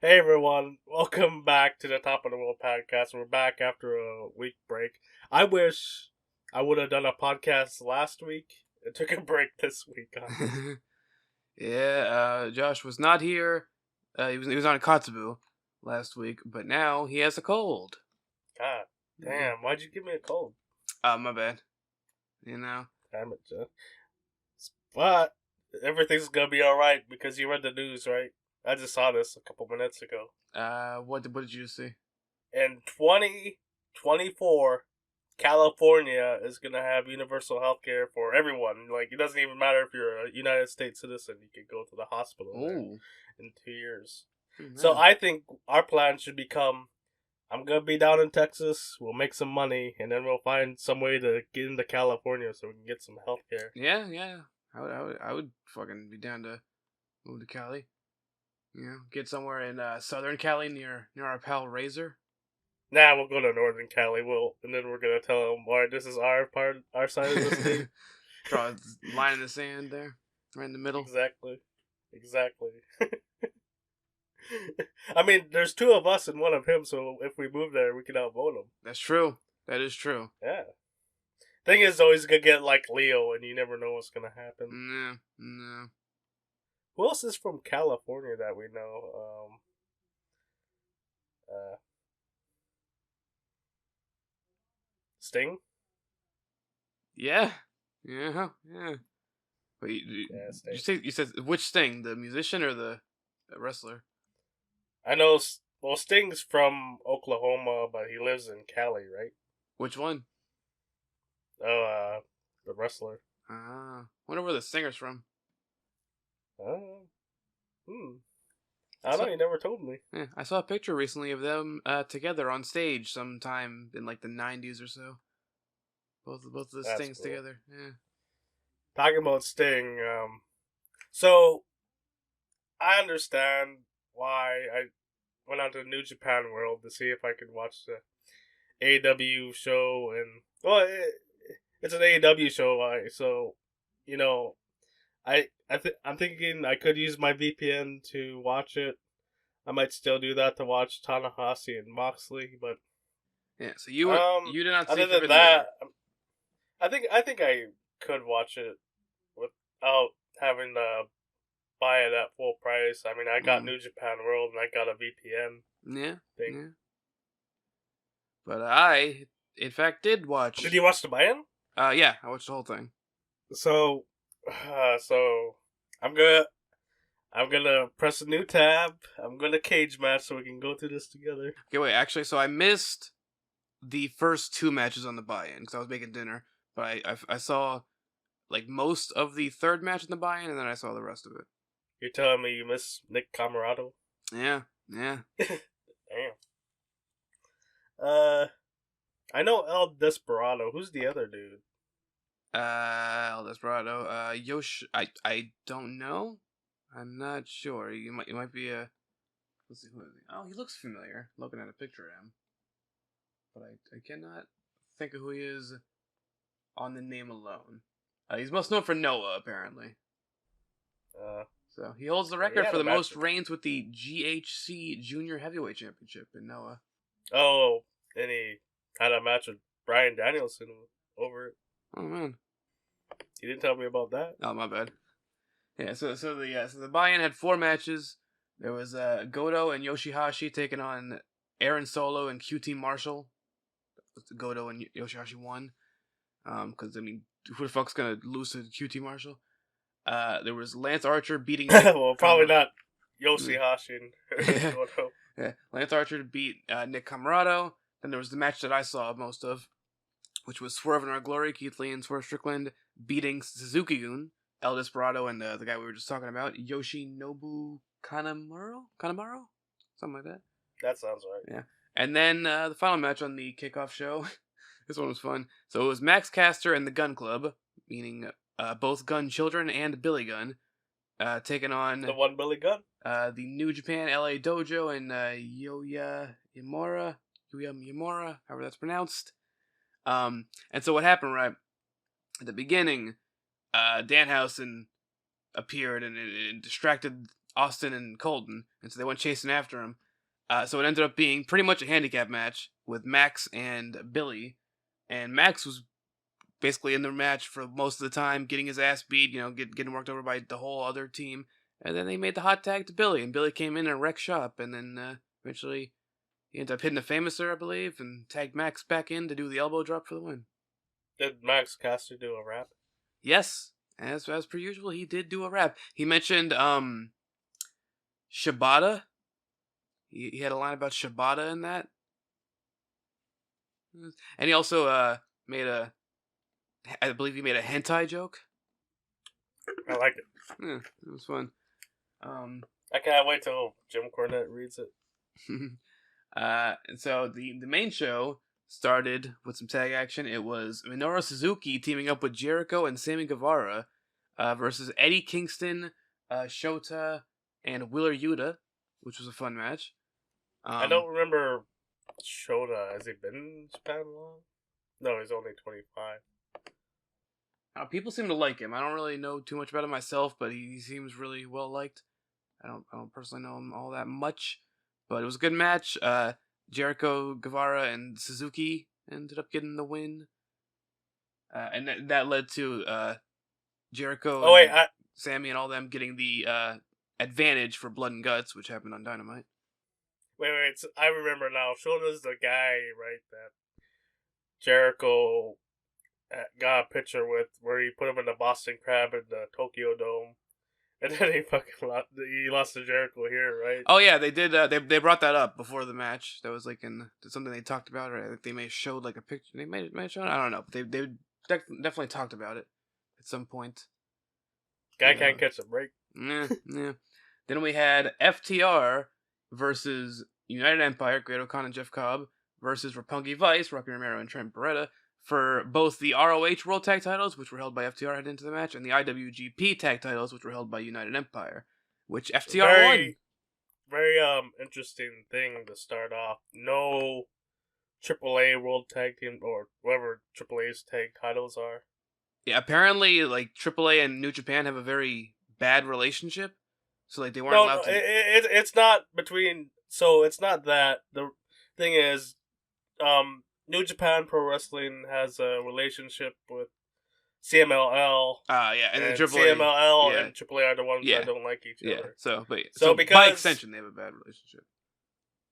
Hey everyone, welcome back to the Top of the World podcast. We're back after a week break. I wish I would have done a podcast last week. It took a break this week, honestly. Josh was not here. He was on Katsubu last week, but now he has a cold. God Yeah. damn, why'd you give me a cold? My bad. You know. Damn it, Jeff. But everything's gonna be alright because you read the news, right? I just saw this a couple minutes ago. What did you see? In 2024, California is gonna have universal health care for everyone. Like, it doesn't even matter if you're a United States citizen, you can go to the hospital there Oh, in 2 years. So man. I think our plan should become I'm gonna be down in Texas, we'll make some money, and then we'll find some way to get into California so we can get some health care. Yeah. I would fucking be down to move to Cali. Get somewhere in Southern Cali near our pal Razor. Now we'll go to Northern Cali, and then we're gonna tell them, alright, this is our side of the state. Draw a line in the sand there, right in the middle. Exactly. I mean, there's two of us and one of him, so if we move there, we can outvote him. That's true. That is true. Yeah. Thing is, though, he's gonna get like Leo, and you never know what's gonna happen. No. Who else is from California that we know? Sting. Yeah. But Yeah, you Sting. said which Sting, the musician or the wrestler? I know. Well, Sting's from Oklahoma, but he lives in Cali, right? Which one? Oh, the wrestler. Wonder where the singer's from. Oh, hmm. I I don't saw know. You never told me. I saw a picture recently of them together on stage sometime in like the '90s or so. Both of the That's Stings cool. together. Yeah. Talking about Sting. So I understand why I went on to New Japan World to see if I could watch the AEW show, and it's an AEW show, so you know, I'm thinking I could use my VPN to watch it. I might still do that to watch Tanahashi and Moxley, but Yeah. So um, you did not see other than Forbidden that, Door. I think I could watch it without having to buy it at full price. I mean, I got Mm. New Japan World and I got a VPN Yeah. thing. Yeah. But I, in fact, did Did watch. you watch the buy-in? Yeah, I watched the whole thing. So, so I'm gonna I'm gonna press a new tab. I'm gonna cage match so we can go through this together. Okay, wait. Actually, so I missed the first two matches on the buy-in because I was making dinner. But I saw like most of the third match in the buy-in, and then I saw the rest of it. You're telling me you miss Nick Camarado? Yeah. Damn. Uh, I know El Desperado. Who's the other dude? El Desperado. Yosh. I don't know. I'm not sure. You might be a. Let's see who is he. Oh, he looks familiar. Looking at a picture of him, but I cannot think of who he is on the name alone. He's most known for Noah, apparently. Uh, So he holds the he record had for a the match most with. reigns with the GHC Junior Heavyweight Championship in Noah. Oh, and he had a match with Brian Danielson over it. Oh man. You didn't tell me about that. Oh my bad. Yeah. So the buy-in had four matches. There was Goto and Yoshihashi taking on Aaron Solo and QT Marshall. Goto and Yoshihashi won. Because I mean, who the fuck's gonna lose to QT Marshall? There was Lance Archer beating Nick. Well, probably not Yoshihashi and Yeah. Goto. Yeah. Lance Archer beat Nick Camarado. Then there was the match that I saw most of, which was Swerve in Our Glory, Keith Lee and Swerve Strickland beating Suzuki-gun, El Desperado, and the guy we were just talking about, Yoshinobu Kanemaru? Something like that. That sounds right. Yeah. And then the final match on the kickoff show. This one was fun. So it was Max Caster and the Gun Club, meaning both Gun Children and Billy Gunn, taking on The one Billy Gunn. the New Japan LA Dojo and Yuya Yamura, however that's pronounced. And so what happened, right? At the beginning, Danhausen appeared and distracted Austin and Colton, and so they went chasing after him. So it ended up being pretty much a handicap match with Max and Billy, and Max was basically in the match for most of the time, getting his ass beat, getting worked over by the whole other team. And then they made the hot tag to Billy, and Billy came in and wrecked shop, and then eventually he ended up hitting a Famouser, I believe, and tagged Max back in to do the elbow drop for the win. Did Max Caster do a rap? Yes, as per usual, he did do a rap. He mentioned Shibata. He had a line about Shibata in that. And he also I believe he made a hentai joke. I like it. Yeah, it was fun. I can't wait till Jim Cornette reads it. And so the main show started with some tag action. It was Minoru Suzuki teaming up with Jericho and Sammy Guevara versus Eddie Kingston, Shota, and Wheeler Yuta, which was a fun match. I don't remember Shota. Has he been in Japan long? No, he's only 25. People seem to like him. I don't really know too much about him myself, but he seems really well liked. I don't personally know him all that much, but it was a good match. Jericho, Guevara, and Suzuki ended up getting the win, and that led to Jericho, Sammy, and all them getting the advantage for Blood and Guts, which happened on Dynamite. Wait. So I remember now. Shota's the guy, right? That Jericho got a picture with, where he put him in the Boston Crab in the Tokyo Dome, and then he lost to Jericho here, right? Oh yeah, they did. They brought that up before the match. That was like something they talked about, or I think they may have showed like a picture. They may have shown. I don't know, but they definitely talked about it at some point. Guy can't catch a break. Yeah. Then we had FTR versus United Empire, Great O'Khan and Jeff Cobb, versus Roppongi Vice, Rocky Romero and Trent Beretta, for both the ROH World Tag Titles, which were held by FTR heading into the match, and the IWGP Tag Titles, which were held by United Empire, which FTR won. Very interesting thing to start off. No AAA World Tag Team, or whatever AAA's tag titles are. Yeah, apparently, like, AAA and New Japan have a very bad relationship, so like they weren't allowed to. It's not between. So it's not that. The thing is, New Japan Pro Wrestling has a relationship with CMLL. Yeah, and then AAA, CMLL and AAA are the ones that don't like each other. So because, by extension, they have a bad relationship.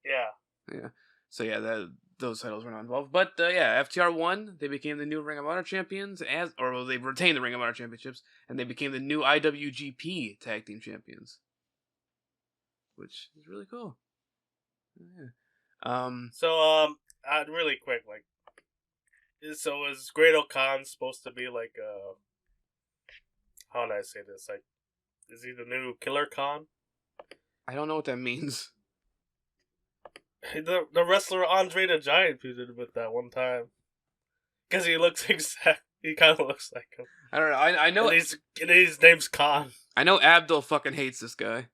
Yeah. So yeah, those titles were not involved, but FTR won. They became the new Ring of Honor champions, they retained the Ring of Honor championships, and they became the new IWGP Tag Team champions, which is really cool. Yeah. Really quick, so is Great O'Khan supposed to be like how do I say this? Like, is he the new Killer Khan? I don't know what that means. The wrestler Andre the Giant feuded with that one time, because he looks he kind of looks like him. I don't know. I know. And his name's Khan. I know Abdul fucking hates this guy.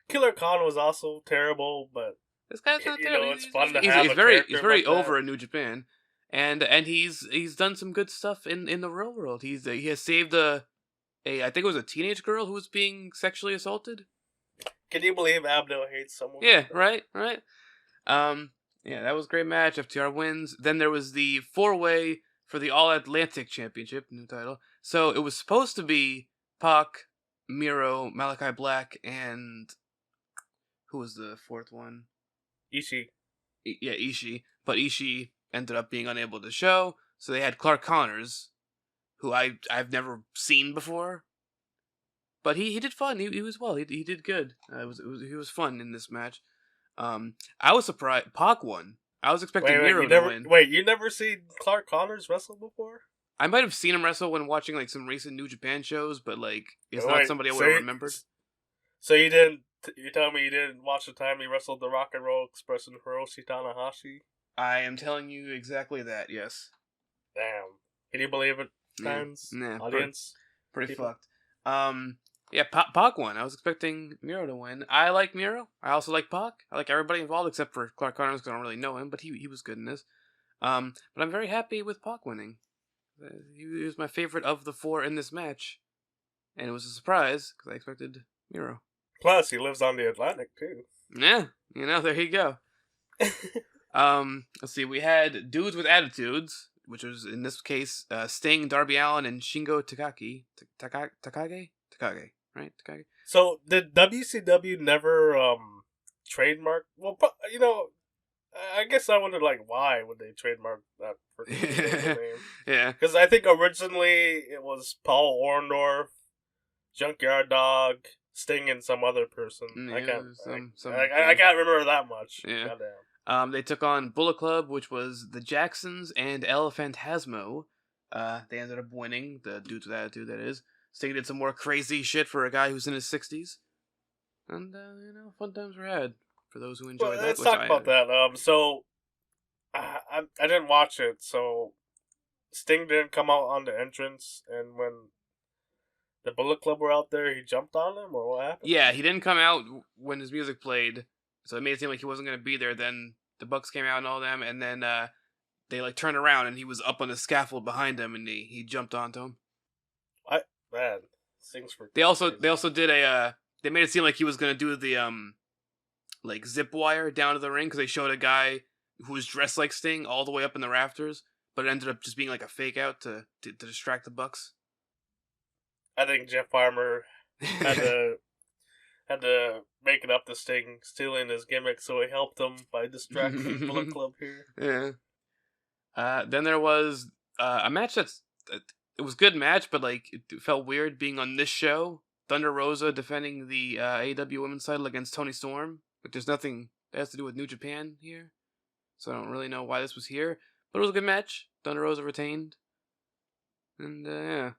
Killer Khan was also terrible, but this guy's not terrible. It's fun to have. He's very over in New Japan, and he's done some good stuff in the real world. He has saved I think it was a teenage girl who was being sexually assaulted. Can you believe Abdul hates someone? Yeah, right. Yeah, that was a great match. FTR wins. Then there was the 4-way for the All Atlantic Championship, new title. So it was supposed to be Pac, Miro, Malachi Black, and who was the fourth one? Ishii. Ishii. But Ishii ended up being unable to show, so they had Clark Connors, who I've never seen before. But he did fun. He was well. He did good. He was fun in this match. I was surprised Pac won. I was expecting Miro to win. Wait, you never seen Clark Connors wrestle before? I might have seen him wrestle when watching like some recent New Japan shows, but like it's not somebody I would have remembered. So you didn't? You tell me you didn't watch the time he wrestled the Rock and Roll Express and Hiroshi Tanahashi? I am telling you exactly that. Yes. Damn. Can you believe it, fans? Nah, audience, pretty fucked. Yeah, Pac won. I was expecting Miro to win. I like Miro. I also like Pac. I like everybody involved except for Clark Connors because I don't really know him, but he was good in this. But I'm very happy with Pac winning. He was my favorite of the four in this match. and it was a surprise because I expected Miro. Plus, he lives on the Atlantic too. Yeah, there you go. Let's see. We had Dudes with Attitudes, which was in this case Sting, Darby Allin, and Shingo Takagi. Takagi, right? Takagi. So did WCW never trademark? Well, I guess I wondered like why would they trademark that freaking name? Yeah, because I think originally it was Paul Orndorff, Junkyard Dog, Sting, and some other person. yeah, I can't remember that much. Yeah. Goddamn. They took on Bullet Club, which was the Jacksons and El Phantasmo. They ended up winning. The Dudes with Attitude, that is. Sting did some more crazy shit for a guy who's in his 60s. And, fun times were had for those who enjoyed that. Let's talk about that. So, I didn't watch it, so Sting didn't come out on the entrance, and when the Bullet Club were out there, he jumped on them, or what happened? Yeah, he didn't come out when his music played, so it made it seem like he wasn't going to be there. Then the Bucks came out and all them, and then they like turned around and he was up on the scaffold behind him, and he jumped onto him. Man, Sting's for. They also did they made it seem like he was going to do the like zip wire down to the ring because they showed a guy who was dressed like Sting all the way up in the rafters, but it ended up just being like a fake out to distract the Bucks. I think Jeff Farmer had to make it up to Sting stealing his gimmick, so he helped him by distracting the Bullet Club here. Yeah. Then there was a match it was a good match, but like it felt weird being on this show. Thunder Rosa defending the AEW Women's title against Toni Storm, but there's nothing that has to do with New Japan here, so I don't really know why this was here. But it was a good match. Thunder Rosa retained, and that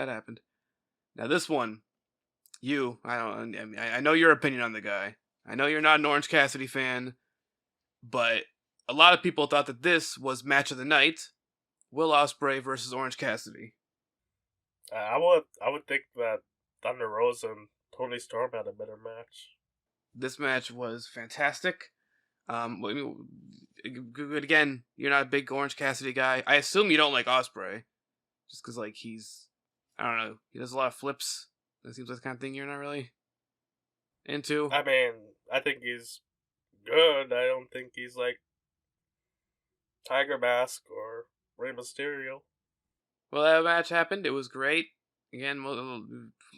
happened. Now this one, I know your opinion on the guy. I know you're not an Orange Cassidy fan, but a lot of people thought that this was match of the night: Will Ospreay versus Orange Cassidy. I would think that Thunder Rosa and Toni Storm had a better match. This match was fantastic. Again, you're not a big Orange Cassidy guy. I assume you don't like Ospreay, just because like I don't know, he does a lot of flips. That seems like the kind of thing you're not really into. I mean, I think he's good. I don't think he's like Tiger Mask or Rey Mysterio. Well, that match happened. It was great. Again,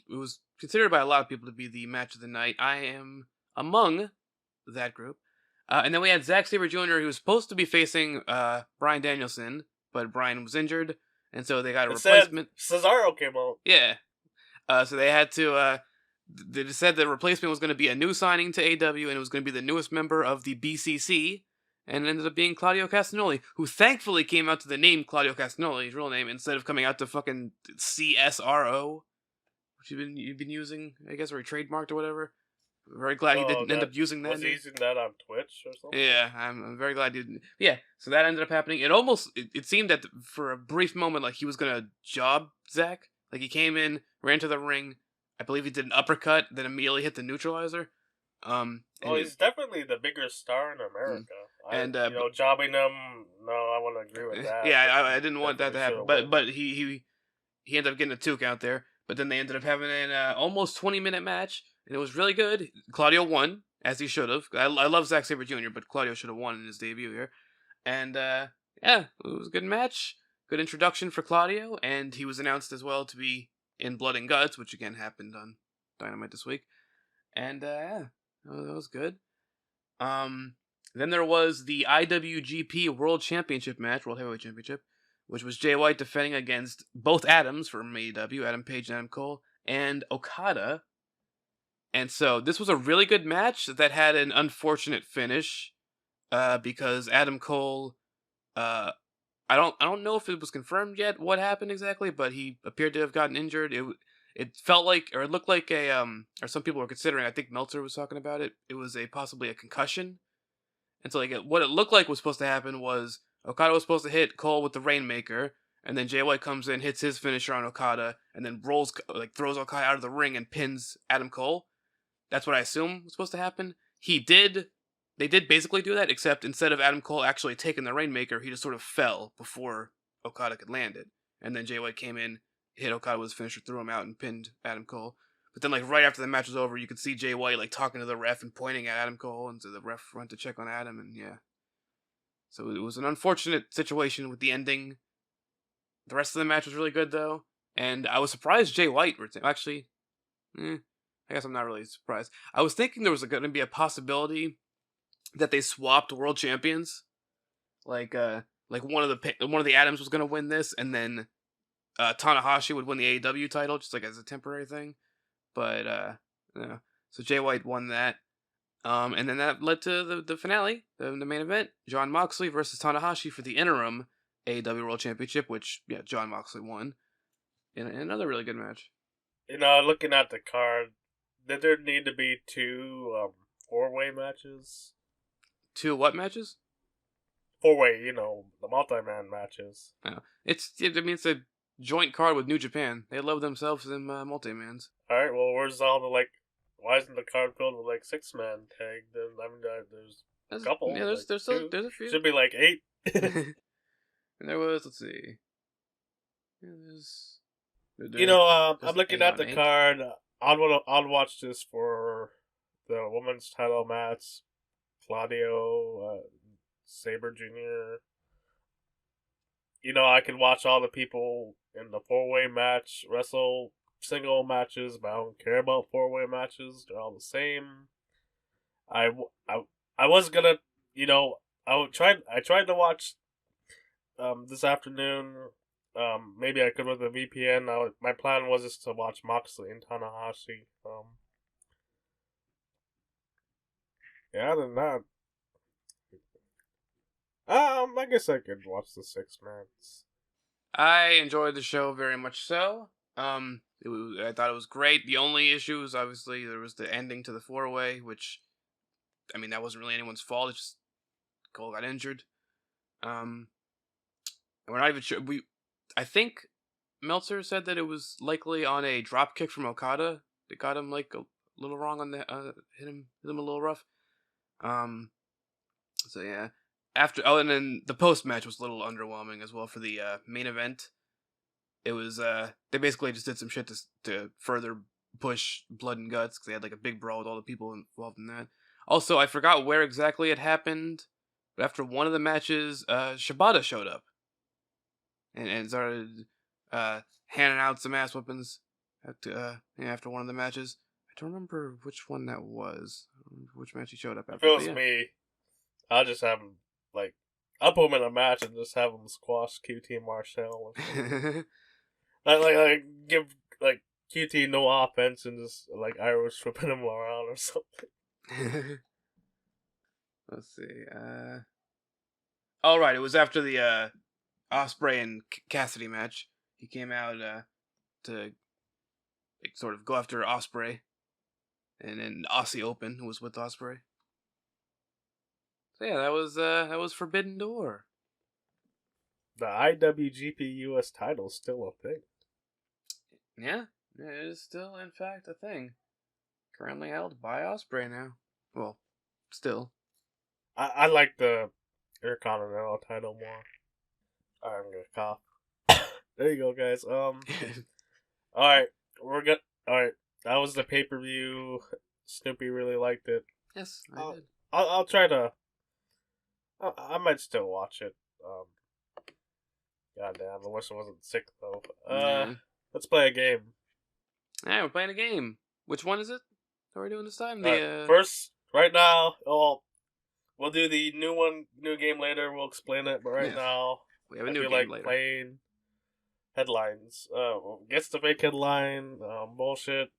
it was considered by a lot of people to be the match of the night. I am among that group. And then we had Zack Sabre Jr., who was supposed to be facing Bryan Danielson, but Bryan was injured, and so they got a replacement. Cesaro came out. Yeah. So they had to. They just said the replacement was going to be a new signing to AW, and it was going to be the newest member of the BCC, and it ended up being Claudio Castagnoli, who thankfully came out to the name Claudio Castagnoli, his real name, instead of coming out to fucking CSRO, which you've been using, I guess, or trademarked or whatever. I'm very glad he didn't end up using that. Was he using that on Twitch or something? Yeah, I'm very glad he didn't. Yeah, so that ended up happening. It seemed that for a brief moment, like he was gonna job Zack. Like he came in, ran to the ring. I believe he did an uppercut, then immediately hit the neutralizer. He's definitely the bigger star in America. Jobbing him. No, I want to agree with that. Yeah, I didn't want that to happen. But he ended up getting a 2 count there. But then they ended up having an almost 20-minute match, and it was really good. Claudio won, as he should have. I love Zack Sabre Jr., but Claudio should have won in his debut here. And it was a good match. Good introduction for Claudio, and he was announced as well to be in Blood and Guts, which again happened on Dynamite this week. And that was good. Then there was the IWGP World Championship match, World Heavyweight Championship, which was Jay White defending against both Adams from AEW, Adam Page and Adam Cole, and Okada. And so this was a really good match that had an unfortunate finish, because Adam Cole, I don't know if it was confirmed yet what happened exactly, but he appeared to have gotten injured. It felt like, or it looked like or some people were considering, I think Meltzer was talking about it, it was possibly a concussion. And so what it looked like was supposed to happen was Okada was supposed to hit Cole with the Rainmaker, and then Jay White comes in, hits his finisher on Okada, and then throws Okada out of the ring and pins Adam Cole. That's what I assume was supposed to happen. They did basically do that, except instead of Adam Cole actually taking the Rainmaker, he just sort of fell before Okada could land it. And then Jay White came in, hit Okada with his finisher, threw him out, and pinned Adam Cole. But then, like, right after the match was over, you could see Jay White, like, talking to the ref and pointing at Adam Cole, and so the ref went to check on Adam, and yeah. So it was an unfortunate situation with the ending. The rest of the match was really good, though, and I was surprised Jay White actually, I guess I'm not really surprised. I was thinking there was going to be a possibility that they swapped world champions, like one of the Adams was going to win this, and then Tanahashi would win the AEW title, just like as a temporary thing. But no. So Jay White won that. And then that led to the finale, the main event, Jon Moxley versus Tanahashi for the interim AEW World Championship, which Jon Moxley won in another really good match. Looking at the card, did there need to be two 4-way matches? 2 what matches? 4-way, the multi-man matches. No, it's a joint card with New Japan. They love themselves in multi-mans. All right, well, where's all the why isn't the card filled with 6-man tag? Then there's a couple. Yeah, there's a few. Should be 8. And there was, let's see. I'm looking at the card. I'd watch this for the women's title match. Claudio, Sabre Jr. I could watch all the people in the 4-way match wrestle single matches, but I don't care about 4-way matches. They're all the same. I was gonna, I tried to watch this afternoon. Maybe I could with a VPN. My plan was just to watch Moxley and Tanahashi. Yeah, other than that, I guess I could watch the 6-mans. I enjoyed the show very much so. I thought it was great. The only issue is obviously there was the ending to the 4-way, which, that wasn't really anyone's fault. It's just Cole got injured. And we're not even sure. I think Meltzer said that it was likely on a drop kick from Okada that got him a little wrong on the hit him a little rough. So yeah. And then the post match was a little underwhelming as well for the main event. It was they basically just did some shit to further push Blood and Guts because they had a big brawl with all the people involved in that. Also, I forgot where exactly it happened, but after one of the matches, Shibata showed up and started handing out some ass whippings after one of the matches. I don't remember which one that was. Which match he showed up after. If it was me, I'll just have him I'll put him in a match and just have him squash QT Marshall. Give QT no offense and just Irish whipping him around or something. Let's see. All right, it was after the Ospreay and Cassidy match. He came out to sort of go after Ospreay, and then Aussie Open was with Ospreay. So yeah, that was Forbidden Door. The IWGP US title's still a thing. Yeah, it is still, in fact, a thing. Currently held by Ospreay now. Well, still. I like the Intercontinental title more. I'm gonna cough. There you go, guys. Alright, alright, that was the pay-per-view. Snoopy really liked it. Yes, I did. I'll try to... I might still watch it. Goddamn, I wish I wasn't sick, though. Let's play a game. Alright, we're playing a game. Which one is it? What are we doing this time? First, right now, we'll do the new game later. We'll explain it, but right now, we have a new game later. Playing headlines. Gets the fake headline. Bullshit.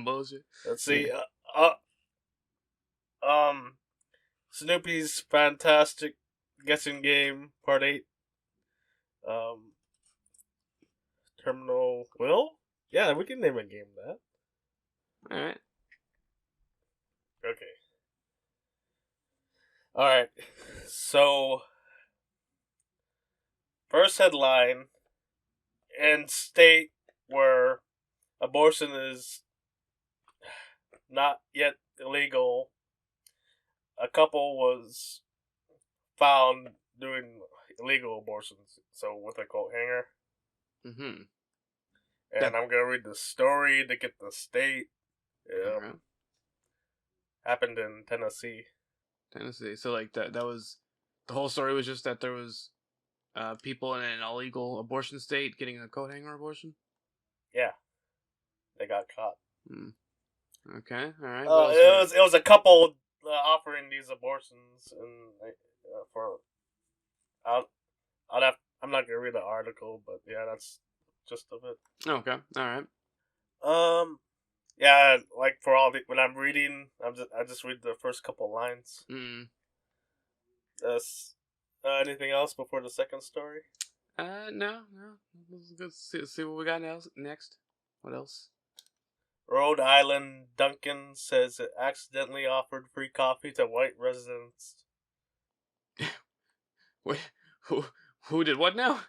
Bullshit. Let's see. Snoopy's Fantastic Guessing Game, Part 8. Terminal Will? Yeah, we can name a game that. Alright. Okay. Alright. So, first headline, in state where abortion is not yet illegal, a couple was found doing illegal abortions, so what they call hanger. Mm-hmm. and I'm gonna read the story to get the state. All Yeah, right. happened in Tennessee. Tennessee. So like that was the whole story was just that there was people in an illegal abortion state getting a coat hanger abortion. Yeah, they got caught. Hmm. Okay. All right. What else we got? It was a couple offering these abortions, and for I'll I'll have I'm not gonna read the article, but yeah, that's just of it. Okay. All right. Um, yeah, like for all the when I'm reading, I just read the first couple lines. Mm. Anything else before the second story? No. Let's see what we got now. Next. What else? Rhode Island Duncan says it accidentally offered free coffee to white residents. Wait, who who did what now?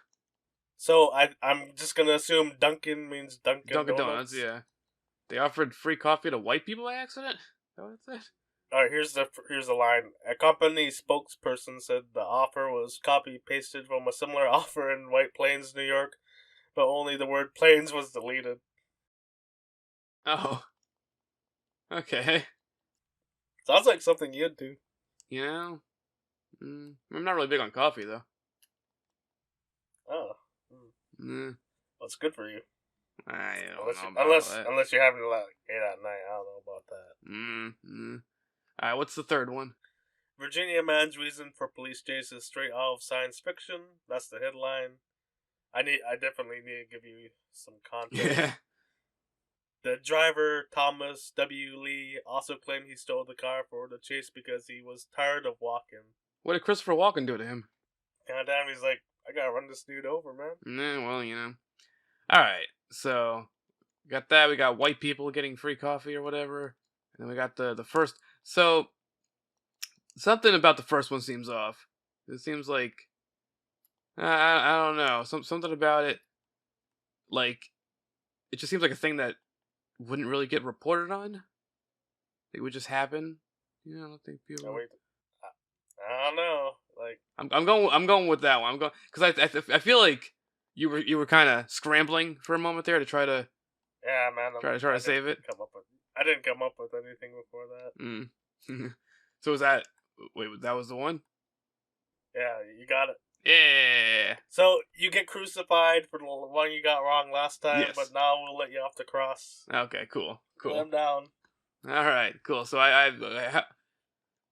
So I'm just gonna assume Duncan means Dunkin' Dunkin' Donuts. Donuts. Yeah. They offered free coffee to white people by accident. Is that what it said? All right, here's the line. A company spokesperson said the offer was copy pasted from a similar offer in White Plains, New York, but only the word "plains" was deleted. Oh. Okay. Sounds like something you'd do. You know, I'm not really big on coffee though. Oh, Mm, well, it's good for you. I don't know about that. Unless you're having like 8 at night. I don't know about that. All right, what's the third one? Virginia man's reason for police chase is straight out of science fiction. That's the headline. I definitely need to give you some context. Yeah. The driver, Thomas W. Lee, also claimed he stole the car for the chase because he was tired of walking. What did Christopher Walken do to him? Goddamn, he's like, I gotta run this dude over, man. Nah, well, you know. All right, so got that. We got white people getting free coffee or whatever, and then we got the first. So something about the first one seems off. It seems like I don't know. Something about it, like it just seems like a thing that wouldn't really get reported on. It would just happen. You know, I don't think people. No, wait. I don't know. Like, I'm going with that one. I'm going because I feel like you were kind of scrambling for a moment there to try to yeah, man. try to save it. I didn't come up with anything before that. Mm. So was that? Wait, that was the one? Yeah, you got it. Yeah. So you get crucified for the one you got wrong last time, Yes. but now we'll let you off the cross. Okay. Cool. I'm down. All right. Cool. So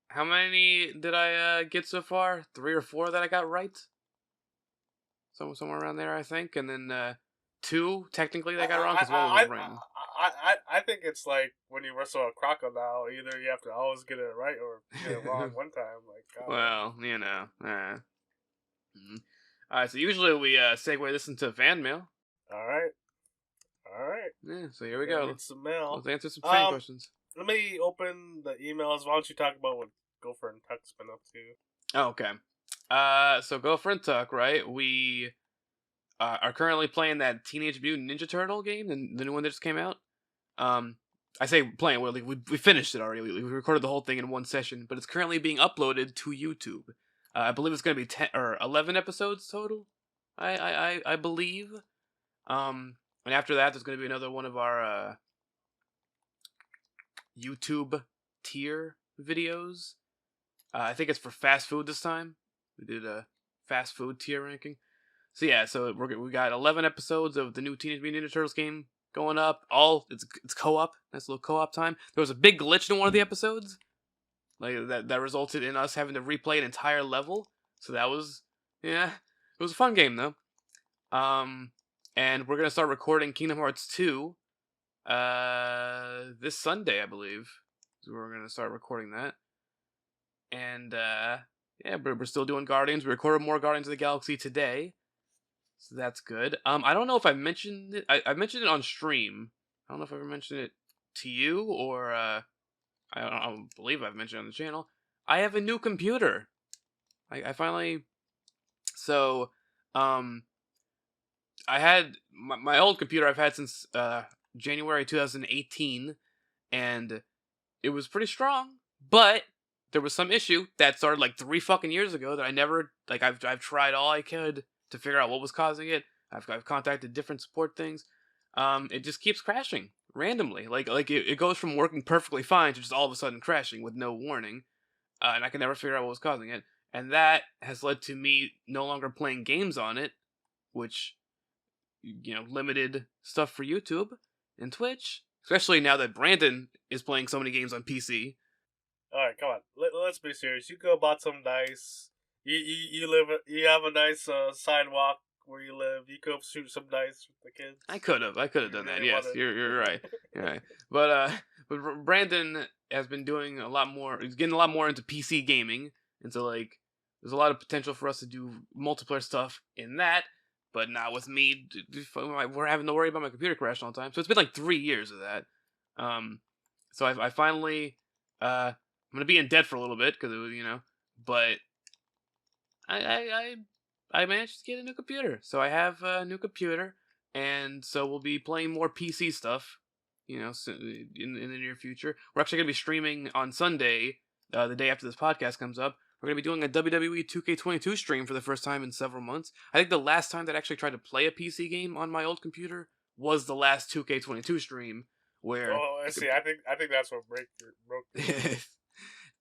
how many did I get so far? 3 or 4 that I got right. Somewhere around there, I think, and then 2 technically that I got wrong because one was wrong. I think it's like when you wrestle a crocodile, either you have to always get it right or get it wrong one time. Like, God. Well, you know. All right, so usually we segue this into fan mail. All right. Yeah, so here we go. Read some mail. Let's answer some fan questions. Let me open the emails. Why don't you talk about what Gopher and Tuck's been up to? Oh, okay. So Gopher and Tuck, right? We are currently playing that Teenage Mutant Ninja Turtle game, the new one that just came out. I say playing. We finished it already. We recorded the whole thing in one session, but it's currently being uploaded to YouTube. I believe it's going to be 10 or 11 episodes total. I believe. And after that, there's going to be another one of our YouTube tier videos. I think it's for fast food this time. We did a fast food tier ranking. So yeah, so we got 11 episodes of the new Teenage Mutant Ninja Turtles game going up. It's co-op. Nice little co-op time. There was a big glitch in one of the episodes, like that resulted in us having to replay an entire level. So that was it was a fun game though. And we're gonna start recording Kingdom Hearts 2 this Sunday, I believe. So we're gonna start recording that. And yeah, we're still doing Guardians. We recorded more Guardians of the Galaxy today. So that's good. I don't know if I mentioned it. I mentioned it on stream. I don't know if I ever mentioned it to you or I don't believe I've mentioned it on the channel. I have a new computer. I finally. So, I had my old computer I've had since January 2018, and it was pretty strong, but there was some issue that started like 3 fucking years ago that I never like. I've tried all I could to figure out what was causing it. I've contacted different support things. it just keeps crashing randomly. It goes from working perfectly fine to just all of a sudden crashing with no warning, and I can never figure out what was causing it. And that has led to me no longer playing games on it, which limited stuff for YouTube and Twitch. Especially now that Brandon is playing so many games on PC. All right, come on. Let's be serious. You go bought some dice. You live. You have a nice sidewalk where you live. You go shoot some dice with the kids. I could have You done that. really Yes, wanna... you're right. You're right. But Brandon has been doing a lot more. He's getting a lot more into PC gaming, and so like there's a lot of potential for us to do multiplayer stuff in that. But not with me. We're having to worry about my computer crashing all the time. So it's been like 3 years of that. So I finally I'm gonna be in debt for a little bit because it was but I managed to get a new computer. So I have a new computer, and so we'll be playing more PC stuff, in the near future. We're actually going to be streaming on Sunday, the day after this podcast comes up. We're going to be doing a WWE 2K22 stream for the first time in several months. I think the last time that I actually tried to play a PC game on my old computer was the last 2K22 stream, where Oh, I see. I think that's what broke.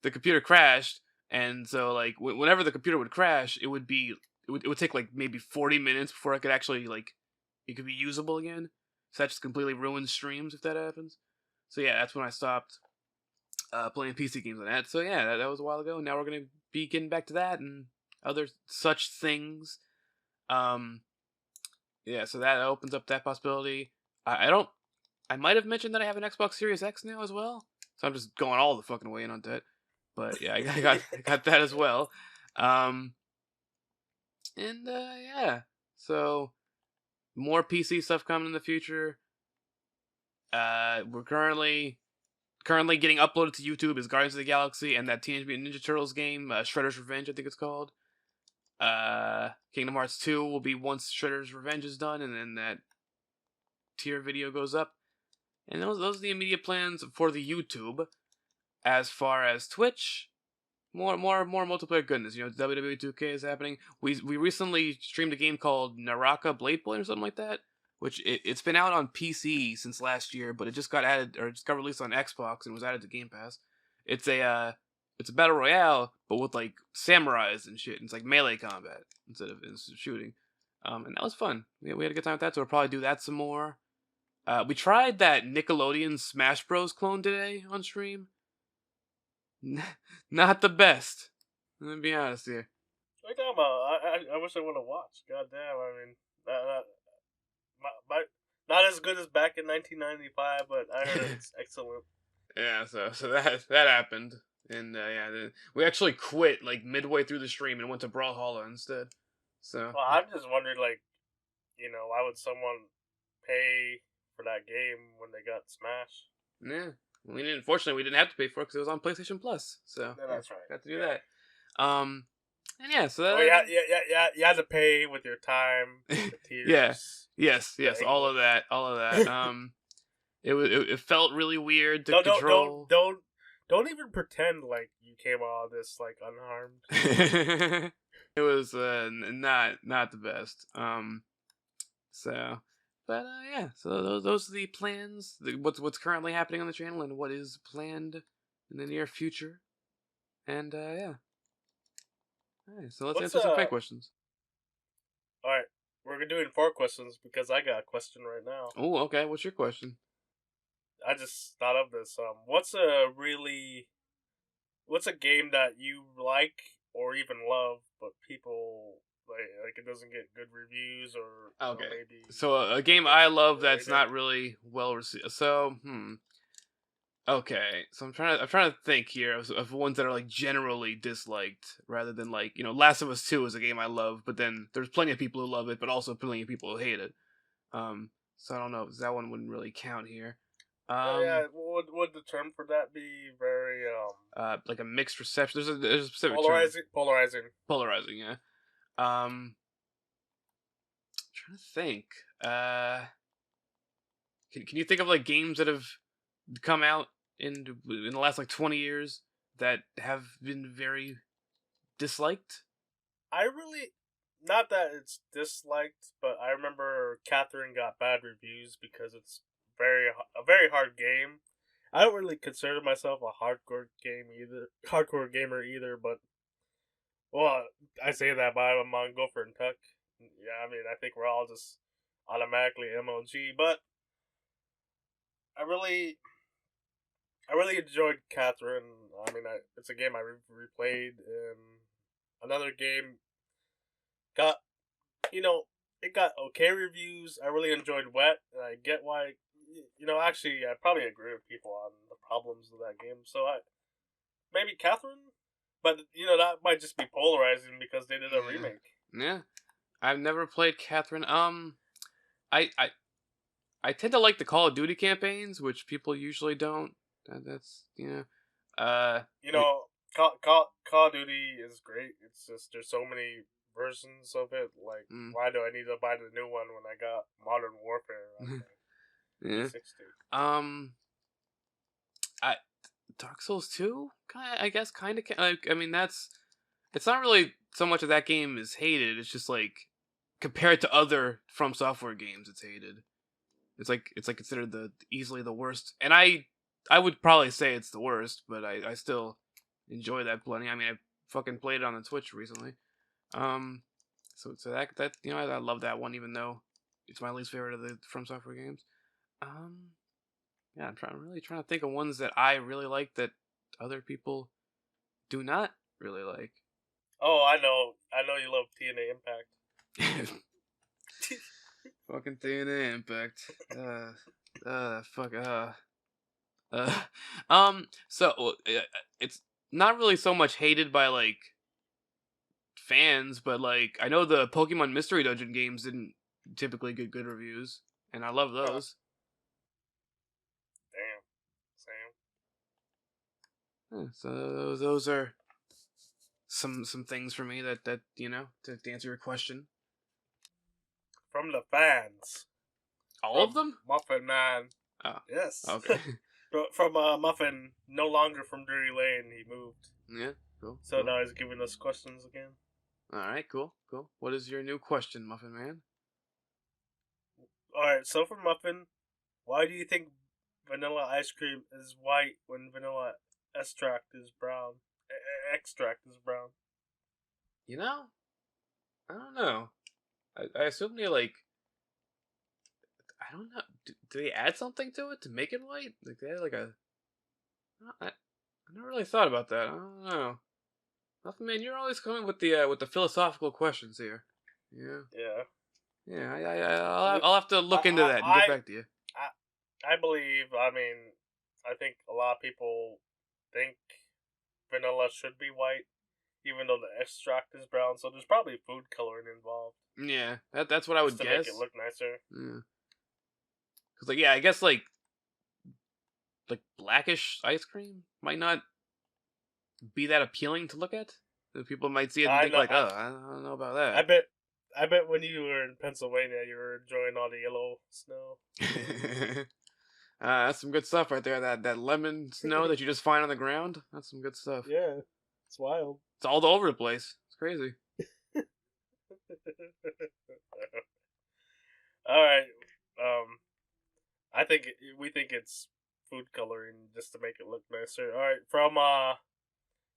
the computer crashed, and so like whenever the computer would crash, it would take like maybe 40 minutes before I could actually like it could be usable again. So that just completely ruins streams if that happens. So yeah, that's when I stopped playing PC games on that. So yeah, that was a while ago. Now we're gonna be getting back to that and other such things. Yeah, so that opens up that possibility. I don't. I might have mentioned that I have an Xbox Series X now as well. So I'm just going all the fucking way in on that. But yeah, I got that as well. Um, and yeah, so more PC stuff coming in the future. We're currently getting uploaded to YouTube is Guardians of the Galaxy and that Teenage Mutant Ninja Turtles game, Shredder's Revenge, I think it's called. Kingdom Hearts 2 will be once Shredder's Revenge is done, and then that tier video goes up. And those are the immediate plans for the YouTube. As far as Twitch, more multiplayer goodness. WWE 2K is happening. We recently streamed a game called Naraka Blade Point or something like that, which it's been out on PC since last year, but it just got added or just got released on Xbox and was added to Game Pass. It's a battle royale, but with like samurais and shit. And it's like melee combat instead of shooting. And that was fun. We had a good time with that, so we'll probably do that some more. We tried that Nickelodeon Smash Bros. Clone today on stream. Not the best. Let me be honest here. What are you talking about? I wish I would have watched. God damn, I mean, not as good as back in 1995, but I heard it's excellent. Yeah, so that happened, and we actually quit like midway through the stream and went to Brawlhalla instead. So Well, I'm just wondering, like, why would someone pay for that game when they got Smash? yeah, fortunately we didn't have to pay for it because it was on PlayStation Plus. So Yeah, that's right. Got to do that. And yeah, so that. Oh yeah. You had to pay with your time, the tears. Yes, all of that. It felt really weird to control. Don't even pretend like you came out of this like unharmed. It was not the best. Yeah. So those are the plans. What's currently happening on the channel and what is planned in the near future. And yeah. All right, so let's answer some fan questions. All right, we're doing 4 questions because I got a question right now. Oh, okay. What's your question? I just thought of this. What's a game that you like or even love, but people like it doesn't get good reviews or okay. Maybe so a game I love that's not really well received. So okay, so I'm trying to think here of ones that are like generally disliked, rather than like Last of Us 2 is a game I love, but then there's plenty of people who love it, but also plenty of people who hate it. So I don't know, that one wouldn't really count here. Yeah, would the term for that be very like a mixed reception? There's a specific polarizing. Polarizing, yeah. I'm trying to think. Can you think of like games that have come out in the last like 20 years that have been very disliked? not that it's disliked, but I remember Catherine got bad reviews because it's a very hard game. I don't really consider myself a hardcore gamer either, but well, I say that, but I'm on Gopher and Tuck. Yeah, I mean, I think we're all just automatically MOG, but I really, I really enjoyed Catherine. I mean, it's a game I replayed, and another game got, you know, it got okay reviews. I really enjoyed Wet, and I get why. Actually, I probably agree with people on the problems of that game. So maybe Catherine, but that might just be polarizing because they did a Yeah. remake. Yeah. I've never played Catherine. I, I I tend to like the Call of Duty campaigns, which people usually don't. That's You like know, Call of Duty is great. It's just there's so many versions of it. Like, mm, why do I need to buy the new one when I got Modern Warfare on my yeah. 360? Um, I Dark Souls 2, I guess, kind of. Like, I mean, it's not really so much of that game is hated. It's just like compared to other From Software games, it's hated. It's like considered the easily the worst, and I would probably say it's the worst, but I still enjoy that plenty. I mean, I fucking played it on the Twitch recently. Um, so that I love that one, even though it's my least favorite of the From Software games. Um, yeah, really trying to think of ones that I really like that other people do not really like. Oh, I know you love TNA Impact. Fucking TNA Impact. Fuck. Uh, it's not really so much hated by like fans, but like I know the Pokemon Mystery Dungeon games didn't typically get good reviews, and I love Huh, those. damn, Sam. Yeah, so those are some things for me that to answer your question. From the fans, All of from them? Muffin Man. Oh, Yes. okay. From Muffin, no longer from Drury Lane, he moved. Yeah, cool, So cool. now he's giving us questions again. All right, cool, cool. What is your new question, Muffin Man? Alright, so for Muffin, why do you think vanilla ice cream is white when vanilla extract is brown? Extract is brown. You know, I don't know. I assume they like. I don't know. Do they add something to it to make it white? Like they add like a. I never really thought about that. I don't know. Muffin Man, you're always coming with the philosophical questions here. Yeah, Yeah. yeah. I'll have to look into that and get I, back to you. I believe, I mean, I think a lot of people think vanilla should be white, even though the extract is brown, so there's probably food coloring involved. Yeah, that's what I Just would to make it guess. look nicer. Yeah. Cause like yeah, I guess like blackish ice cream might not be that appealing to look at. So people might see it and I think know. like, oh, I don't know about I that. bet. I bet when you were in Pennsylvania, you were enjoying all the yellow snow. That's some good stuff right there. That lemon snow that you just find on the ground. That's some good stuff. Yeah, it's wild. It's all over the place. It's crazy. All right. Um, we think it's food coloring just to make it look nicer. All right, from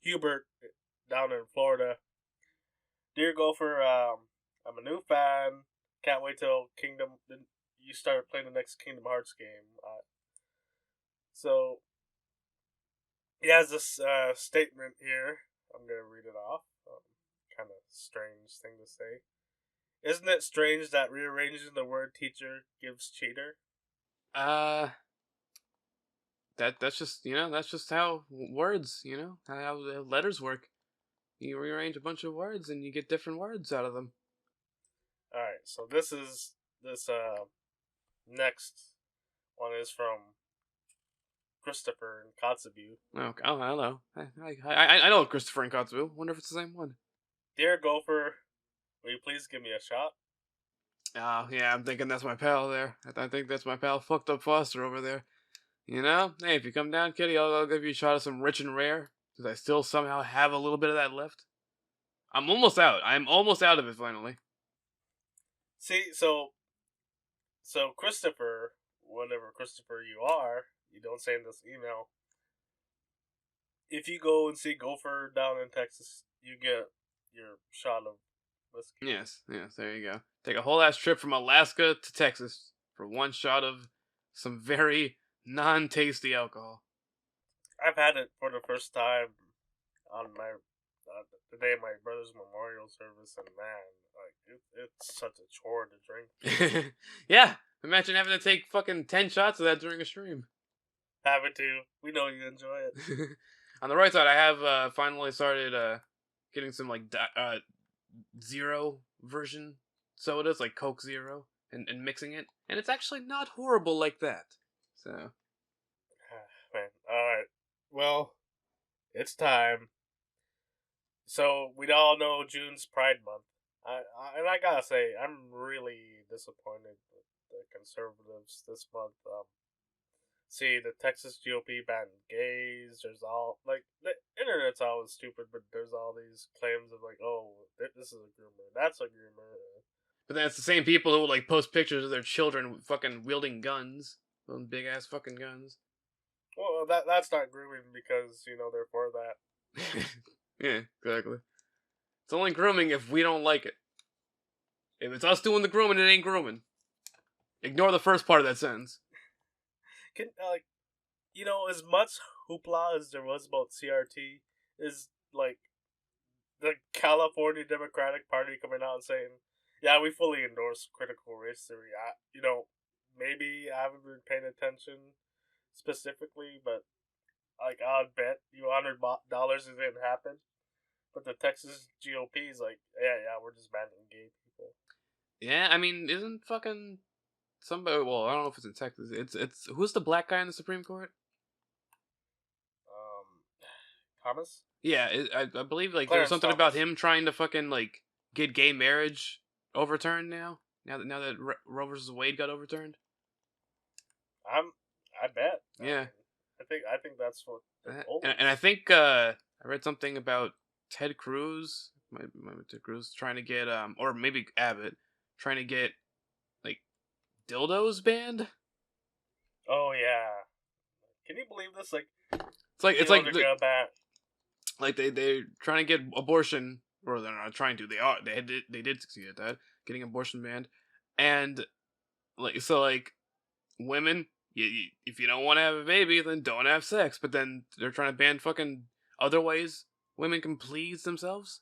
Hubert down in Florida. Dear Gopher, I'm a new fan. Can't wait till you start playing the next Kingdom Hearts game. So he has this statement here. I'm gonna read it off. Kind of strange thing to say. Isn't it strange that rearranging the word teacher gives cheater? Uh, that's just that's just how words how the letters work. You rearrange a bunch of words and you get different words out of them. All right, so this next one is from Christopher and Kotzebue. Oh, hello. I know Christopher and Kotsu. Wonder if it's the same one. Dear Gopher, will you please give me a shot? Oh, yeah, I'm thinking that's my pal there. I think that's my pal Fucked Up Foster over there. Hey, if you come down, kitty, I'll give you a shot of some rich and rare. Because I still somehow have a little bit of that left. I'm almost out. I'm almost out of it, finally. See, so Christopher, whatever Christopher you are, you don't say in this email. If you go and see Gopher down in Texas, you get your shot of whiskey. Yes, there you go. Take a whole ass trip from Alaska to Texas for one shot of some very non-tasty alcohol. I've had it for the first time on my the day of my brother's memorial service, and man, like it's such a chore to drink. Yeah, imagine having to take fucking 10 shots of that during a stream. Having to, we know you enjoy it. On the right side, I have finally started getting some like zero version sodas, like Coke Zero, and mixing it, and it's actually not horrible like that. So, Man, all right. Well, it's time. So we all know June's Pride Month. And I gotta say, I'm really disappointed with the conservatives this month. See, the Texas GOP banned gays. There's all like the internet's always stupid, but there's all these claims of like, oh, this is a groomer, that's a groomer. but then it's the same people who like post pictures of their children fucking wielding guns, those big ass fucking guns. Well, that's not grooming because they're for that. Yeah, exactly. It's only grooming if we don't like it. If it's us doing the grooming, it ain't grooming. Ignore the first part of that sentence. Can as much hoopla as there was about CRT is like the California Democratic Party coming out and saying, "Yeah, we fully endorse critical race theory." Maybe I haven't been paying attention specifically, but like I'd bet you $100 it didn't happen. But the Texas GOP is like, yeah, we're just banning gay people. Yeah, I mean, isn't fucking somebody? Well, I don't know if it's in Texas. It's who's the black guy in the Supreme Court? Thomas. Yeah, I believe like there was Clarence something Thomas. about him trying to fucking like get gay marriage overturned now. Now that Roe versus Wade got overturned. I bet. Yeah. I think that's what. And I think I read something about Ted Cruz, might be Ted Cruz trying to get or maybe Abbott trying to get like dildos banned. Oh yeah, can you believe this? Like it's like they're trying to get abortion, or they're not trying to. They did succeed at that, getting abortion banned, and like women. If you don't want to have a baby, then don't have sex. But then they're trying to ban fucking other ways women can please themselves.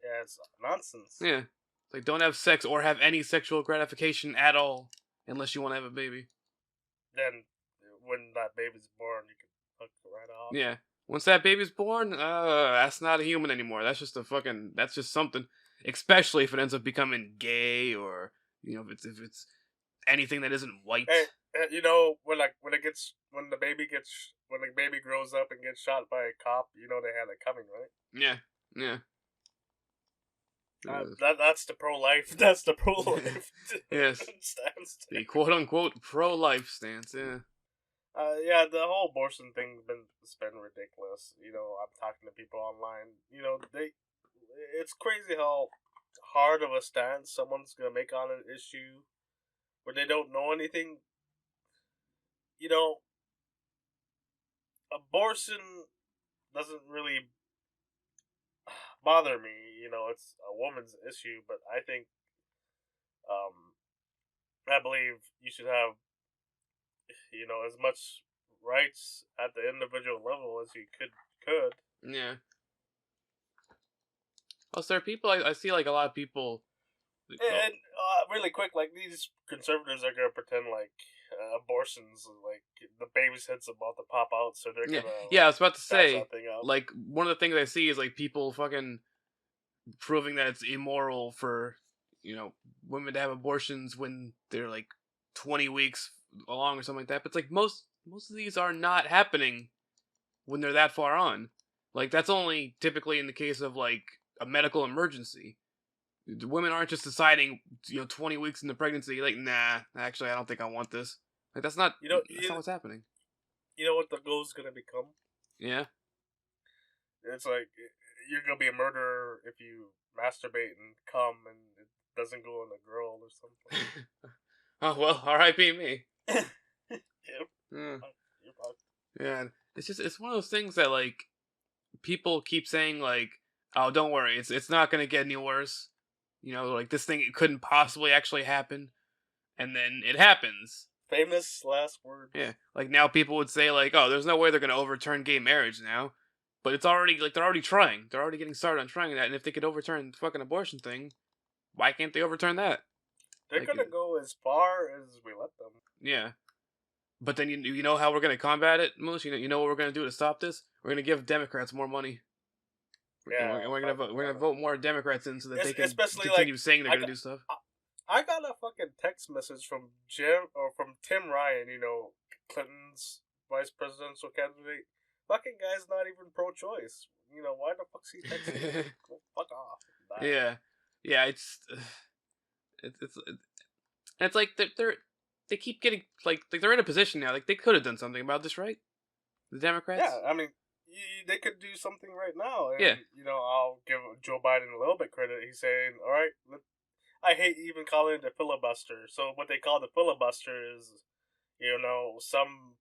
Yeah, it's nonsense. Yeah, like don't have sex or have any sexual gratification at all unless you want to have a baby. Then when that baby's born, you can hook it right off. Yeah, once that baby's born, that's not a human anymore. That's just that's just something. Especially if it ends up becoming gay or if it's anything that isn't white. Hey, when the baby grows up and gets shot by a cop, they had it coming, right? Yeah. That's the pro life. That's the pro life. Yes. Stance. The quote unquote pro life stance. Yeah. Yeah, the whole abortion thing's been ridiculous. I'm talking to people online. It's crazy how hard of a stance someone's gonna make on an issue where they don't know anything. Abortion doesn't really bother me. It's a woman's issue, but I think, I believe you should have, as much rights at the individual level as you could. Yeah. Also, there are people I see like a lot of people. And really quick, like these conservatives are gonna pretend like abortions, like the baby's head's about to pop out, so they're gonna. Yeah, I was about to say, like one of the things I see is like people fucking proving that it's immoral for women to have abortions when they're like 20 weeks along or something like that. But it's like most of these are not happening when they're that far on. Like that's only typically in the case of like a medical emergency. Women aren't just deciding 20 weeks into pregnancy like, nah, actually I don't think I want this. Like that's not that's not what's happening. You know what the goal's gonna become? Yeah. It's like you're gonna be a murderer if you masturbate and come, and doesn't go on a girl or something. Oh well, R.I.P. me. Yep. Yeah. You're fucked. Yeah, it's one of those things that like people keep saying like, oh, don't worry, it's not gonna get any worse. You know, like this thing it couldn't possibly actually happen, and then it happens. Famous last words. Yeah, like now people would say like, oh, there's no way they're gonna overturn gay marriage now, but it's already like they're already trying. They're already getting started on trying that, and if they could overturn the fucking abortion thing, why can't they overturn that? They're Like, gonna go as far as we let them. yeah. But then you know how we're gonna combat it, Moose. You know what we're gonna do to stop this? We're gonna give Democrats more money. Yeah, We're gonna vote more Democrats in so that they can especially continue like saying they're I gonna got, do stuff. I got a fucking text message from Tim Ryan. You know, Clinton's vice presidential candidate. Fucking guy's not even pro-choice. You know why the fuck's he texting? Go fuck off. Bye. Yeah, yeah. It's like they keep getting like they're in a position now. Like they could have done something about this, right? The Democrats. Yeah, I mean, they could do something right now. And, Yeah. you know, I'll give Joe Biden a little bit credit. He's saying, all right, I hate even calling it a filibuster. So what they call the filibuster is, you know, some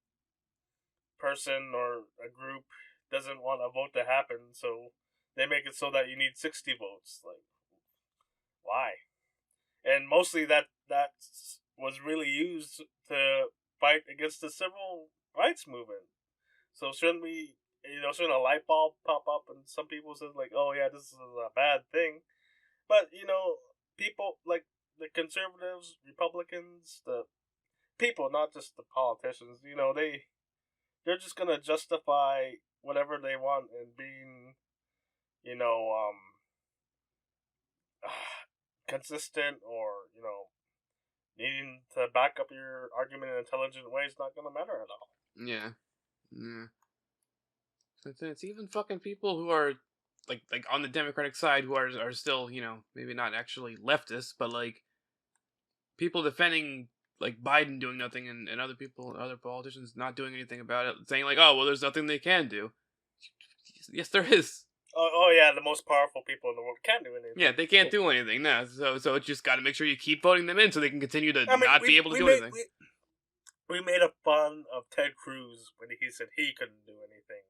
person or a group doesn't want a vote to happen, so they make it so that you need 60 votes. Like, why? And mostly that was really used to fight against the civil rights movement. So shouldn't we, you know, shouldn't a light bulb pop up and some people said like, oh yeah, this is a bad thing. But, you know, people like the conservatives, Republicans, the people, not just the politicians, you know, they're just gonna justify whatever they want and being, you know, consistent or, you know, needing to back up your argument in an intelligent way is not gonna matter at all. Yeah. Yeah. It's even fucking people who are like on the Democratic side who are still, you know, maybe not actually leftists, but like people defending like Biden doing nothing and other politicians not doing anything about it, saying like, oh well, there's nothing they can do. Yes, there is. Oh yeah, the most powerful people in the world can't do anything. Yeah, they can't do anything now. So it's just got to make sure you keep voting them in so they can continue to I mean, not be able to do anything. We made a fun of Ted Cruz when he said he couldn't do anything,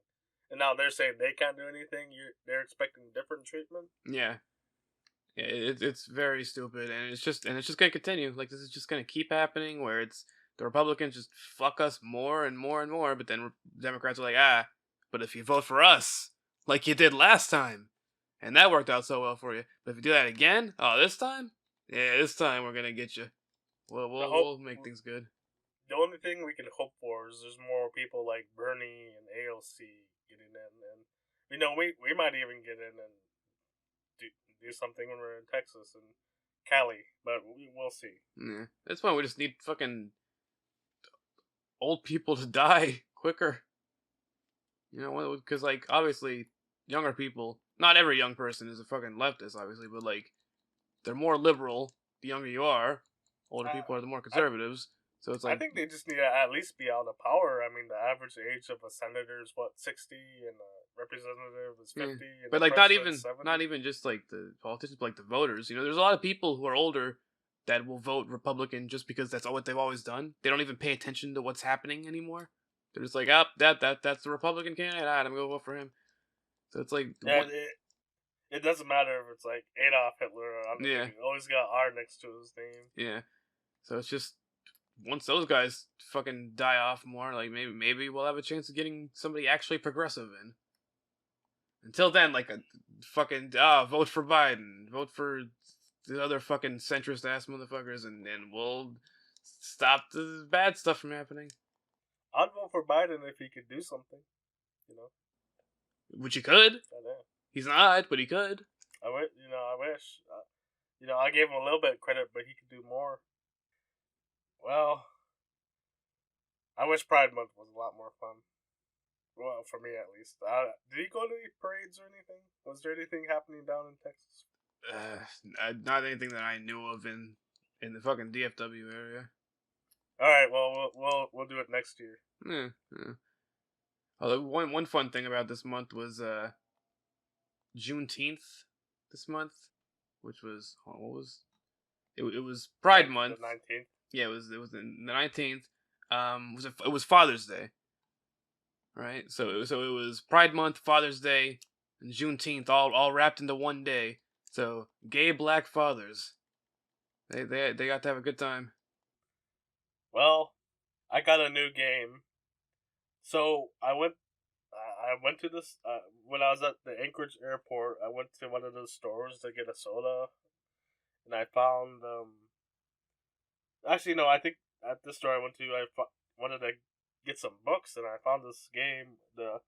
and now they're saying they can't do anything. They're expecting different treatment. Yeah. Yeah, it's very stupid, and it's just gonna continue. Like this is just gonna keep happening, where it's the Republicans just fuck us more and more and more, but then Democrats are like, but if you vote for us, like you did last time, and that worked out so well for you, but if you do that again, this time, yeah, this time we're gonna get you. We'll make things good. The only thing we can hope for is there's more people like Bernie and AOC getting in, and you know we might even get in and do something when we're in Texas and Cali, but we'll see. Yeah, that's why we just need fucking old people to die quicker. You know, because like obviously younger people, not every young person is a fucking leftist, obviously, but like they're more liberal the younger you are. Older people are the more conservatives. So it's like I think they just need to at least be out of power. I mean, the average age of a senator is what 60, and a representative is 50. And but like not even just like the politicians, but like the voters. You know, there's a lot of people who are older that will vote Republican just because that's what they've always done. They don't even pay attention to what's happening anymore. They're just like, that's the Republican candidate. I'm gonna go vote for him. So it's like, it doesn't matter if it's like Adolf Hitler or anything. He always got R next to his name. Yeah. So it's just once those guys fucking die off more, like maybe we'll have a chance of getting somebody actually progressive in. Until then, like a fucking vote for Biden, vote for the other fucking centrist ass motherfuckers, and we'll stop the bad stuff from happening. I'd vote for Biden if he could do something, you know. Which he could. He's not, but he could. I wish. I gave him a little bit of credit, but he could do more. Well, I wish Pride Month was a lot more fun. Well, for me at least. Did you go to any parades or anything? Was there anything happening down in Texas? Not anything that I knew of in the fucking DFW area. All right, well, we'll do it next year. Yeah. Although one fun thing about this month was Juneteenth this month, which was It was Pride Like Month. the 19th. Yeah, it was the 19th. It was Father's Day, right? So it was Pride Month, Father's Day, and Juneteenth, all wrapped into one day. So gay black fathers, they got to have a good time. Well, I got a new game. So I went to this when I was at the Anchorage airport. I went to one of those stores to get a soda, and I found actually no, I think at the store I went to wanted to get some books, and I found this game, the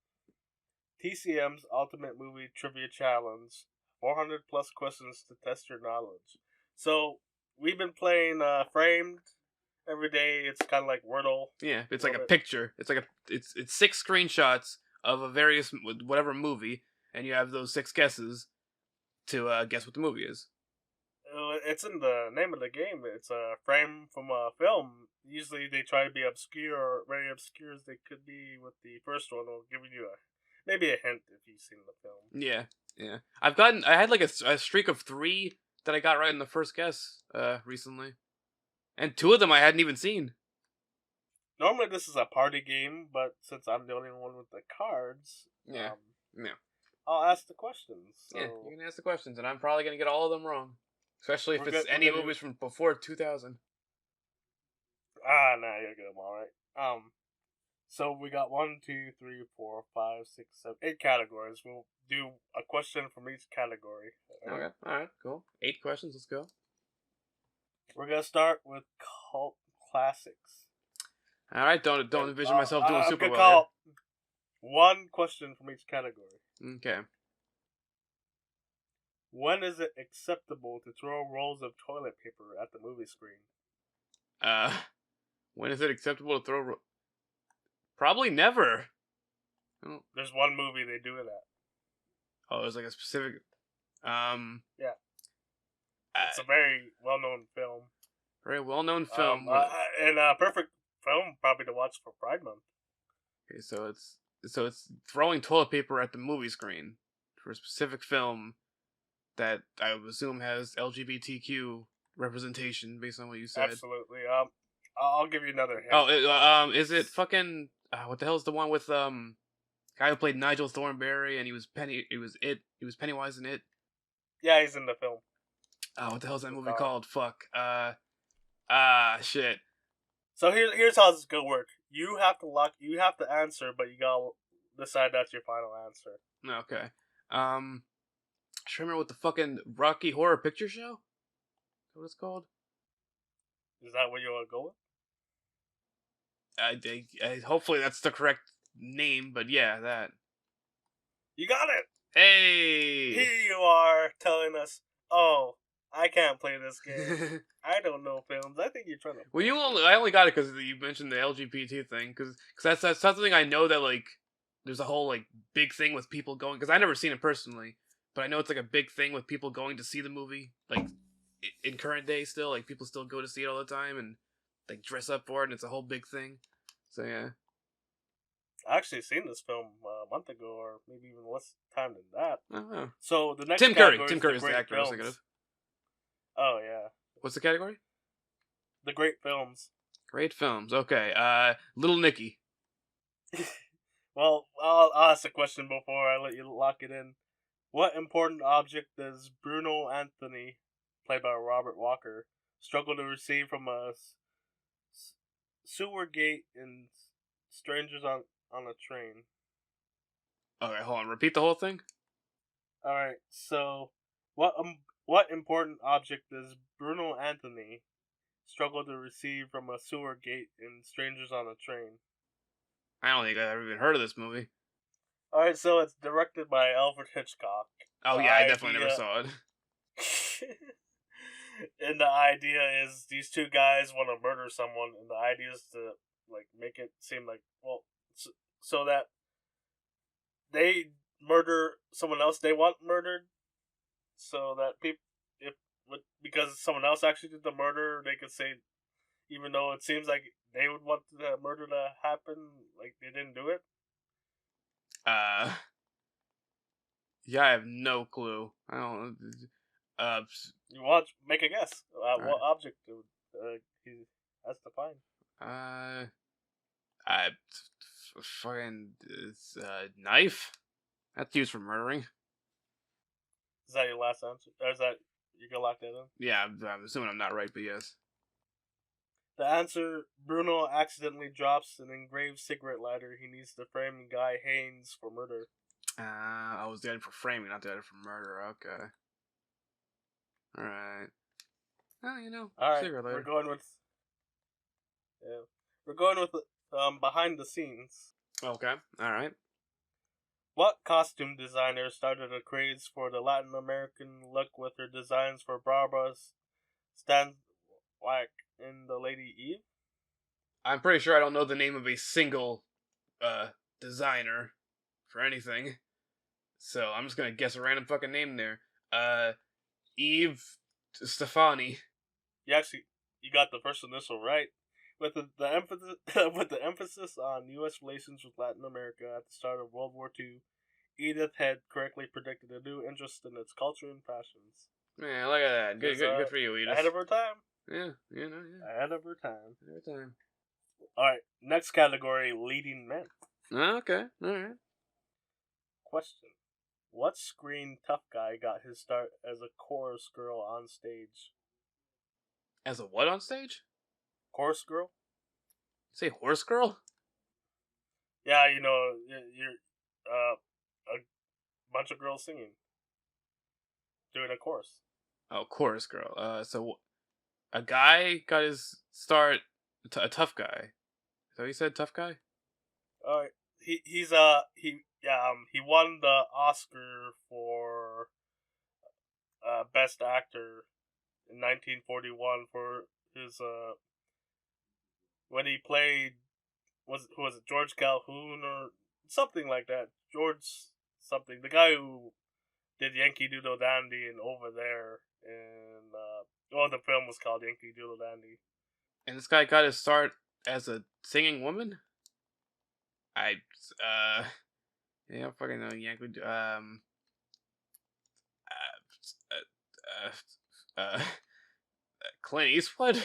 TCM's Ultimate Movie Trivia Challenge, 400 plus questions to test your knowledge. So we've been playing Framed every day. It's kind of like Wordle. Yeah, it's a like a little bit. picture. It's 6 screenshots of a various whatever movie, and you have those 6 guesses to guess what the movie is. It's in the name of the game. It's a frame from a film. Usually they try to be obscure, very obscure as they could be with the first one, or giving you maybe a hint if you've seen the film. Yeah. I had like a streak of 3 that I got right in the first guess recently, and 2 of them I hadn't even seen. Normally this is a party game, but since I'm the only one with the cards, Yeah. I'll ask the questions. So Yeah, you can ask the questions, and I'm probably gonna get all of them wrong, especially if it's we're any gonna movies from before 2000. nah, you'll get them all right. So we got 1, 2, 3, 4, 5, 6, 7, 8 categories. We'll do a question from each category. Okay, all right, cool. 8 questions. Let's go. We're gonna start with cult classics. All right, don't envision myself doing I'm super gonna well call one question from each category. here. Okay. When is it acceptable to throw rolls of toilet paper at the movie screen? When is it acceptable to throw? Probably never. Oh, There's one movie they do it at. there's like a specific. Yeah. It's a very well-known film. Very well-known film. And a perfect film probably to watch for Pride Month. Okay, so it's throwing toilet paper at the movie screen for a specific film that I would assume has LGBTQ representation based on what you said. Absolutely. I'll give you another hint. Oh, is it fucking what the hell is the one with guy who played Nigel Thornberry and he was Pennywise in it? Yeah, he's in the film. Oh, what the hell is that movie called? Fuck. Shit. So here's how this is gonna work. You have to answer, but you gotta decide that's your final answer. Okay. I should remember what the fucking Rocky Horror Picture Show? Is that what it's called? Is that what you want to go with? I hopefully that's the correct name, but yeah, that. You got it! Hey! Here you are telling us, oh, I can't play this game. I don't know films. I think you're trying to... Well, I only got it because you mentioned the LGBT thing, because that's something I know that, like, there's a whole, like, big thing with people going, because I've never seen it personally, but I know it's, like, a big thing with people going to see the movie, like, in current day still, like, people still go to see it all the time, and, like, dress up for it, and it's a whole big thing, so yeah. I actually seen this film a month ago, or maybe even less time than that. Oh. So the next Tim Curry is the actor I was thinking of. Oh, yeah. What's the category? The great films. Great films. Okay. Little Nicky. Well, I'll ask a question before I let you lock it in. What important object does Bruno Anthony, played by Robert Walker, struggle to receive from a sewer gate in Strangers on a Train? Okay, hold on. Repeat the whole thing. All right. So, what important object does Bruno Anthony struggle to receive from a sewer gate in Strangers on a Train? I don't think I've ever even heard of this movie. All right, so it's directed by Alfred Hitchcock. Oh yeah, I definitely never saw it. And the idea is these two guys want to murder someone, and the idea is to like make it seem like so that they murder someone else they want murdered, so that because someone else actually did the murder, they could say, even though it seems like they would want the murder to happen, like they didn't do it. Yeah, I have no clue. I don't. You want to make a guess? Alright. What object he has to find? I fucking knife. That's used for murdering. Is that your last answer? Or is that you can lock that in? Yeah, I'm assuming I'm not right, but yes. The answer: Bruno accidentally drops an engraved cigarette lighter. He needs to frame Guy Haynes for murder. I was dead for framing, not dead for murder. Okay. All right. Well, All right, cigarette lighter. we're going with behind the scenes. Okay. All right. What costume designer started a craze for the Latin American look with her designs for Barbara Stanwyck in The Lady Eve? I'm pretty sure I don't know the name of a single designer for anything, so I'm just gonna guess a random fucking name there. Eve Stefani. You got the first initial right. With the emphasis with the emphasis on U.S. relations with Latin America at the start of World War II, Edith had correctly predicted a new interest in its culture and fashions. Man, look at that. Good for you, Edith. Ahead of her time. Yeah. Ahead of her time. Ahead of time. All right, next category: leading men. Okay. All right. Question: what screen tough guy got his start as a chorus girl on stage? As a what on stage? Chorus girl? Say horse girl? Yeah, you're a bunch of girls singing, doing a chorus. Oh, chorus girl. So a guy got his start. A tough guy. So he said tough guy. All right, he won the Oscar for best actor in 1941 for his when he played who was it, George Calhoun or something like that. George something, the guy who did Yankee Doodle Dandy and Over There, and the film was called Yankee Doodle Dandy. And this guy got his start as a singing woman. Yeah, I fucking know Yankee. Clint Eastwood.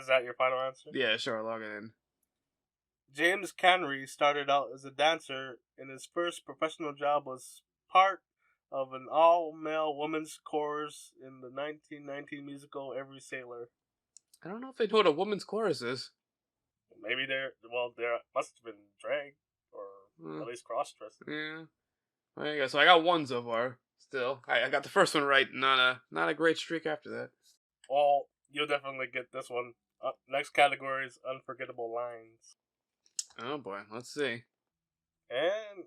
Is that your final answer? Yeah, sure. Log it in. James Canry started out as a dancer, and his first professional job was part of an all-male women's chorus in the 1919 musical Every Sailor. I don't know if they know what a woman's chorus is. Maybe there must have been drag, or at least cross-dressing. Yeah. Well, yeah, so I got one so far. Still, I got the first one right. Not a great streak after that. Well, you'll definitely get this one. Next category is unforgettable lines. Oh boy, let's see. And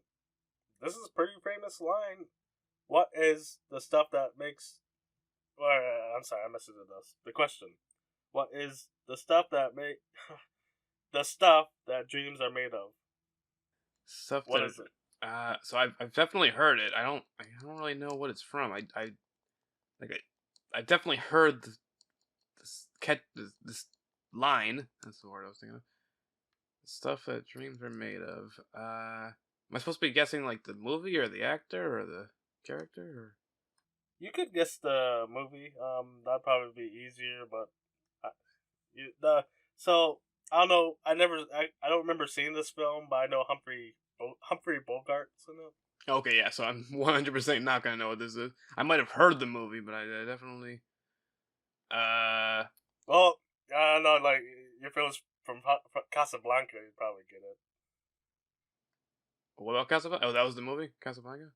this is a pretty famous line. What is the stuff that makes... I'm sorry, I messed it up. The question. What is the stuff that the stuff that dreams are made of? What is it? So I've definitely heard it. I don't really know what it's from. I definitely heard this line. That's the word I was thinking of. The stuff that dreams are made of. Am I supposed to be guessing like the movie or the actor or the character? Or? You could guess the movie. That'd probably be easier, but so I don't know. I don't remember seeing this film, but I know Humphrey Bogart's in it. Okay, yeah. So I'm 100% not gonna know what this is. I might have heard the movie, but I definitely. Well, I don't know. Like if it was from Casablanca, you'd probably get it. What about Casablanca? Oh, that was the movie, Casablanca.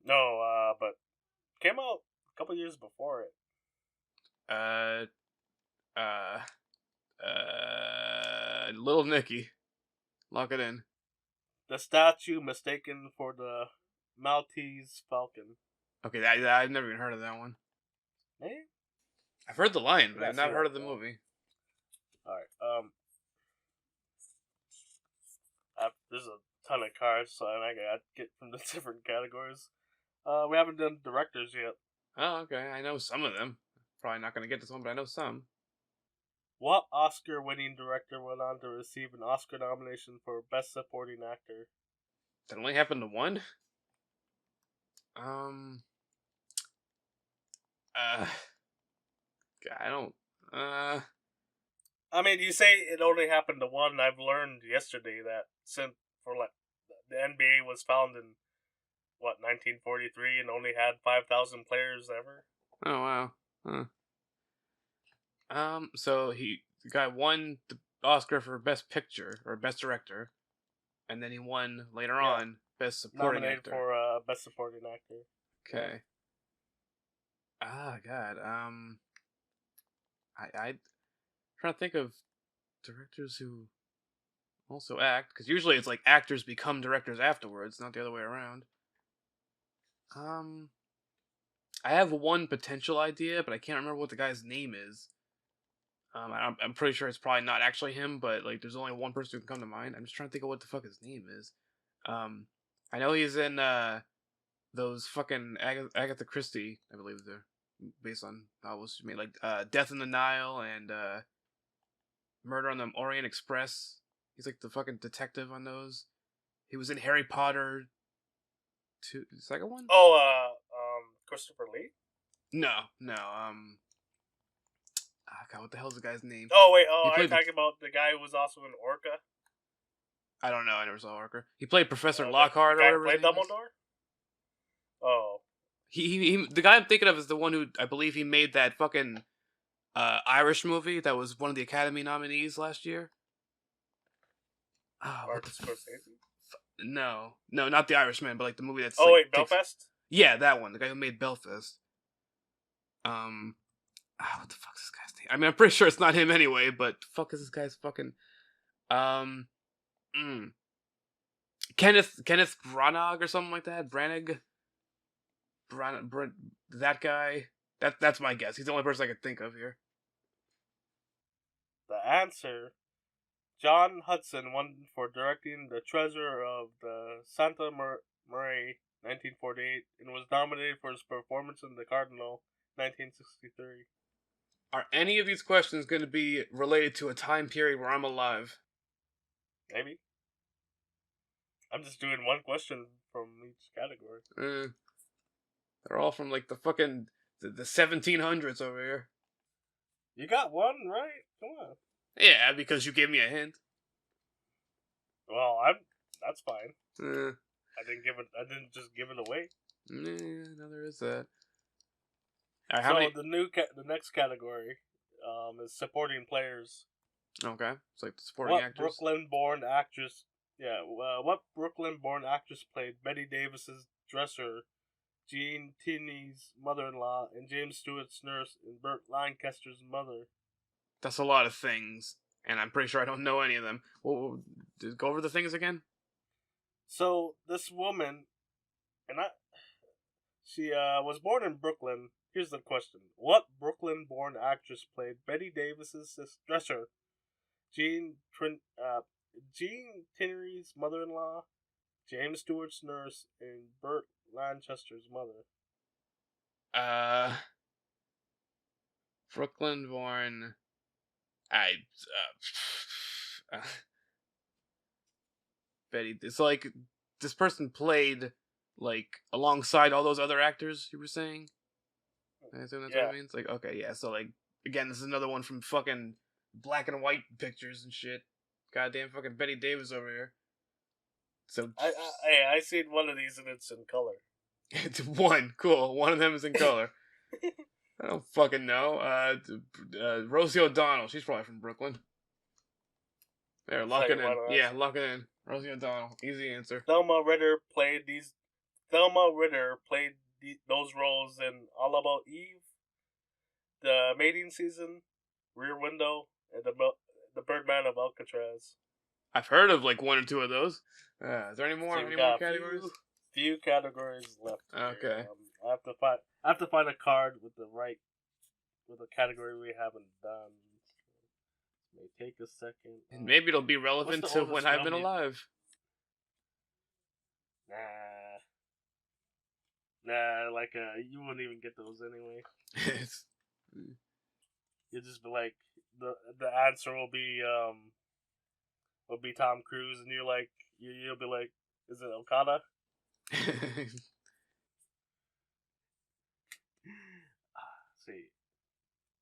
No, but came out a couple years before it. Little Nicky. Lock it in. The statue mistaken for the Maltese Falcon. Okay, I've never even heard of that one. Hey? I've heard the line, but I've not heard of the movie. Alright, there's a ton of cards, so I gotta get from the different categories. We haven't done directors yet. Oh, okay. I know some of them. Probably not gonna get this one, but I know some. What Oscar-winning director went on to receive an Oscar nomination for Best Supporting Actor? That only happened to one? Uh, I don't. I mean, you say it only happened to one. I've learned yesterday that since for like the NBA was founded in what 1943 and only had 5,000 players ever. Oh wow. Huh. So the guy won the Oscar for Best Picture or Best Director, and then he won later Yeah, on Best Supporting nominated Actor. for best supporting actor. Yeah. Okay. Ah, God. I trying to think of directors who also act, because usually it's like actors become directors afterwards, not the other way around. Um, I have one potential idea, but I can't remember what the guy's name is. I'm pretty sure it's probably not actually him, but like, there's only one person who can come to mind. I'm just trying to think of what the fuck his name is. Um, I know he's in those fucking Agatha Christie, I believe they're based on novels she made, like Death in the Nile and Murder on the Orient Express. He's like the fucking detective on those. He was in Harry Potter the second one? Oh, Christopher Lee. No, no. God, what the hell's the guy's name? Oh wait, He are you played. talking about the guy who was also in Orca? I don't know. I never saw Orca. He played Professor The Lockhart or guy who whatever his played name is. Dumbledore. Oh, The guy I'm thinking of is the one who I believe he made that fucking Irish movie that was one of the Academy nominees last year. Ah, what Martin the Scorsese. no, not the Irishman, but like the movie that's Oh like wait, Belfast. yeah, that one, the guy who made Belfast. What the fuck's this guy's name? I mean, I'm pretty sure it's not him anyway, but fuck is this guy's fucking um, mm, Kenneth Branagh or something like that. That guy. That's my guess. He's the only person I could think of here. The answer: John Hudson won for directing The Treasure of the Santa Maria, 1948, and was nominated for his performance in The Cardinal, 1963. Are any of these questions going to be related to a time period where I'm alive? Maybe. I'm just doing one question from each category. They're all from like the fucking the 1700s over here. You got one right. Come on. Yeah, because you gave me a hint. Well, That's fine. Uh, I didn't just give it away. no, there is that. All right, So many? the next category, is supporting players. Okay, it's like the supporting actors. Brooklyn-born actress? Yeah. What Brooklyn-born actress played Betty Davis's dresser, Jean Tinney's mother-in-law, and James Stewart's nurse, and Burt Lancaster's mother? That's a lot of things, and I'm pretty sure I don't know any of them. Well, go over the things again. So this woman, she was born in Brooklyn. Here's the question: what Brooklyn-born actress played Betty Davis's dresser, Jean Tinnery's mother-in-law, James Stewart's nurse, and Burt Lancaster's mother? Brooklyn born. I Betty. It's like this person played like alongside all those other actors you were saying. I assume that's what it means. Like, okay, yeah. So like, again, this is another one from fucking black and white pictures and shit. Goddamn fucking Betty Davis over here. So I seen one of these and it's in color. it's one. Cool. One of them is in color. I don't fucking know. Rosie O'Donnell. She's probably from Brooklyn. There, lock it in. Yeah, lock it in. Rosie O'Donnell. Easy answer. Thelma Ritter played those roles in All About Eve, The Mating Season, Rear Window, and the Birdman of Alcatraz. I've heard of like one or two of those. Is there any more? So any more categories? Few categories left. Okay. Here. I have to find a card with a category we haven't done. It may take a second. And maybe it'll be relevant to when I've been alive. Like you wouldn't even get those anyway. You'll just be like the answer will be Tom Cruise, and you'll be like, is it Okada?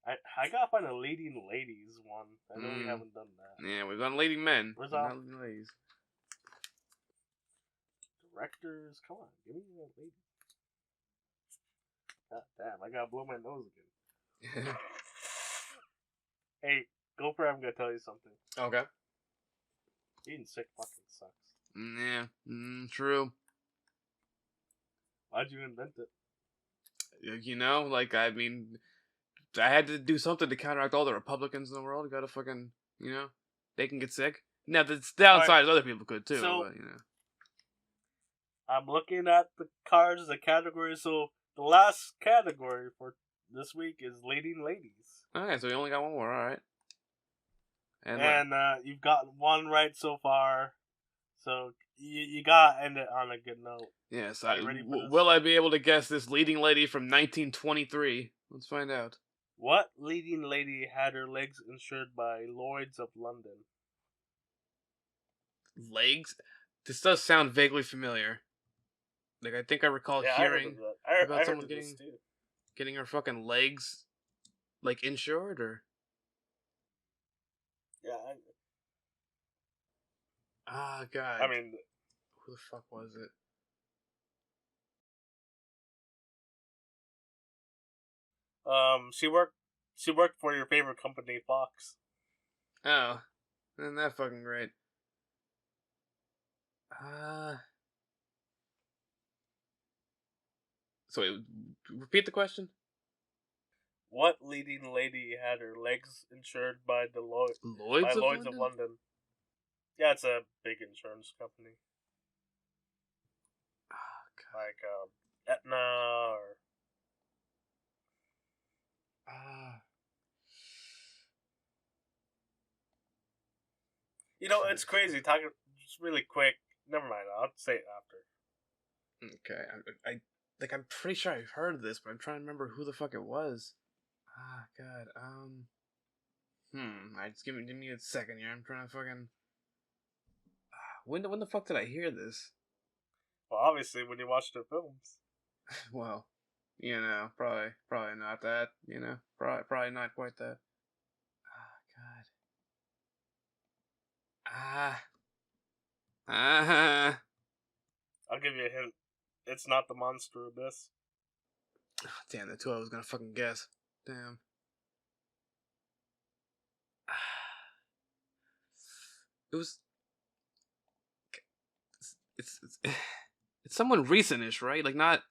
I gotta find a leading ladies one. I know we Mm. haven't done that. Yeah, we've done leading men. Where's but our not leading ladies. directors? Come on, give me a lady. God damn, I gotta blow my nose again. Hey, Gopher, I'm gonna tell you something. Okay. Being sick fucking sucks. Yeah, true. Why'd you invent it? You know, like, I mean, I had to do something to counteract all the Republicans in the world. Gotta fucking, they can get sick. Now, the downside Alright, is other people could too, so but, I'm looking at the cards, the categories. So the last category for this week is leading ladies, Okay, so we only got one more, alright. and you've gotten one right so far. So you gotta end it on a good note. Yes, Are you ready for this? will I be able to guess this leading lady from 1923? Let's find out. What leading lady had her legs insured by Lloyd's of London? Legs? This does sound vaguely familiar. Like, I think I recall Yeah, hearing I heard about of someone this too. getting her fucking legs, like, insured, or... Yeah, Ah, God. I mean, Who the fuck was it? she worked for your favorite company, Fox. Oh, isn't that fucking great? So wait, repeat the question. What leading lady had her legs insured by Lloyd's of Lloyd's of London? London? Yeah, it's a big insurance company. Oh, God. Like Aetna or it's crazy. Talking just really quick. Never mind. I'll say it after. Okay, I like, I'm pretty sure I've heard of this, but I'm trying to remember who the fuck it was. Ah, God. Alright, just give me a second here. I'm trying to fucking. When the fuck did I hear this? Well, obviously, when you watch the films. Well, probably not that. Probably not quite that. Ah, God. I'll give you a hint. It's not the Monster Abyss. Damn, that's who I was gonna fucking guess. Damn. It was. It's it's someone recentish, right? Like, not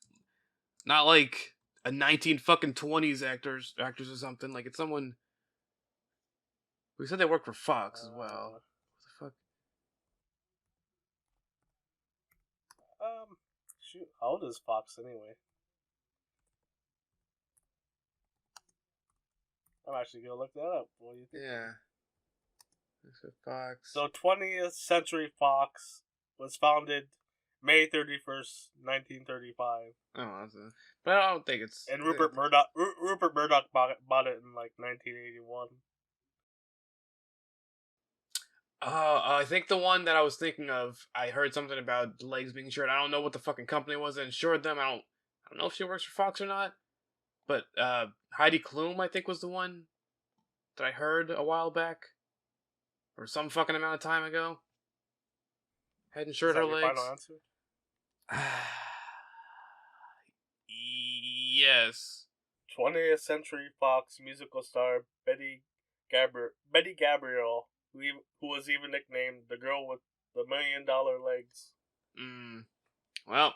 like a 19 fucking 20s actors or something. Like, it's someone who said they work for Fox as well. What the fuck? Shoot, how old is Fox anyway? I'm actually gonna look that up. What do you think? Yeah. Fox. So 20th Century Fox was founded May 31st, 1935. Oh, but I don't think it's. And Rupert Murdoch bought it in like 1981. I think the one that I was thinking of, I heard something about legs being insured. I don't know what the fucking company was that insured them. I don't know if she works for Fox or not. But Heidi Klum, I think, was the one that I heard a while back, or some fucking amount of time ago. Had insured her Is that your legs. final answer? Yes. 20th Century Fox musical star Betty Gabriel, who was even nicknamed the girl with the $1 million legs. Well,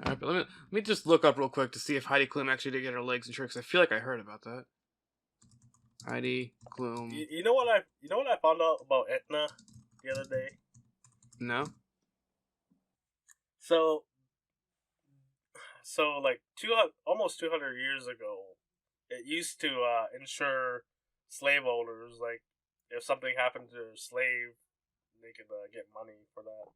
alright, but let me just look up real quick to see if Heidi Klum actually did get her legs insured, because I feel like I heard about that. Heidi Klum. You know what I found out about Aetna the other day? No. So like almost 200 years ago, it used to insure slave owners. Like if something happened to a slave, they could get money for that.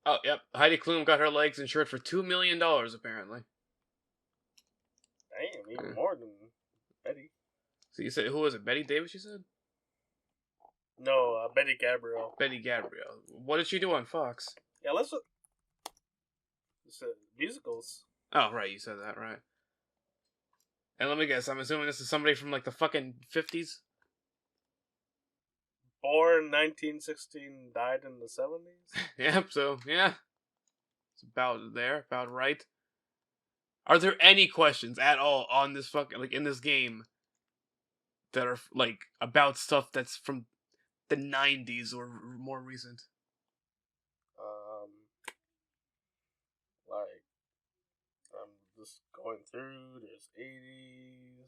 Oh, yep. Heidi Klum got her legs insured for $2 million, apparently. Damn, even more than Betty. So you said, who was it? Betty Davis, you said? No, Betty Gabriel. Betty Gabriel. What did she do on Fox? Yeah, let's musicals. Oh, right, you said that, right. And let me guess, I'm assuming this is somebody from like the fucking 50s? Born 1916, died in the 70s. Yep, so yeah. It's about there, about right. Are there any questions at all on this fucking like in this game that are like about stuff that's from the 90s or more recent? Um, like I'm just going through. There's 80s.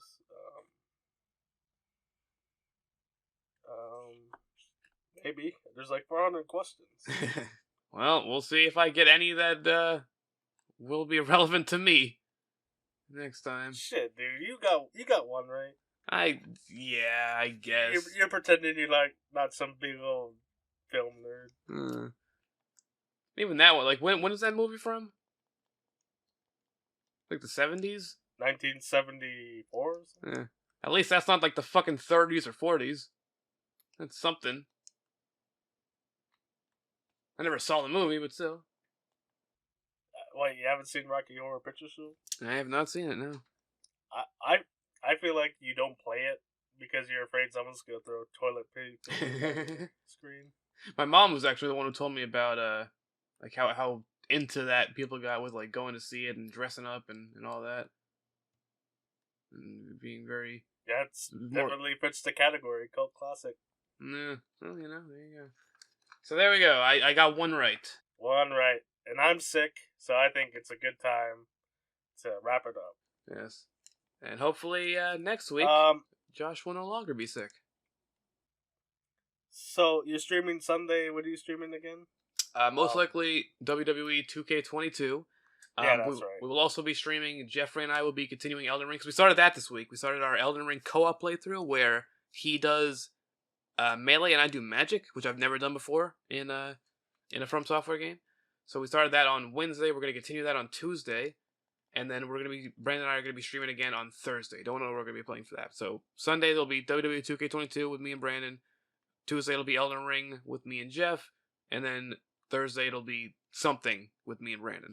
Maybe there's like 400 questions. Well, we'll see if I get any that will be relevant to me next time. Shit, dude, you got one right. Yeah, I guess. You're pretending you're like not some big old film nerd. Even that one, like when is that movie from? Like the 70s? 1974. At least that's not like the fucking 30s or 40s. That's something. I never saw the movie, but still. Wait, you haven't seen Rocky Horror Picture Show? I have not seen it, no. I feel like you don't play it because you're afraid someone's gonna throw toilet paper on the screen. My mom was actually the one who told me about like how into that people got with like going to see it and dressing up and all that. And being very Yeah, it's definitely fits the category, cult classic. Yeah, well, there you go. So there we go. I got one right. One right. And I'm sick, so I think it's a good time to wrap it up. Yes. And hopefully next week, Josh will no longer be sick. So you're streaming Sunday. What are you streaming again? Most likely WWE 2K22. Yeah, that's right. We will also be streaming. Jeffrey and I will be continuing Elden Ring. So we started that this week. We started our Elden Ring co-op playthrough where he does melee and I do magic, which I've never done before in a From Software game. So we started that on Wednesday. We're going to continue that on Tuesday. And then Brandon and I are going to be streaming again on Thursday. Don't know what we're going to be playing for that. So Sunday, there'll be WWE 2K22 with me and Brandon. Tuesday, it'll be Elden Ring with me and Jeff. And then Thursday, it'll be something with me and Brandon.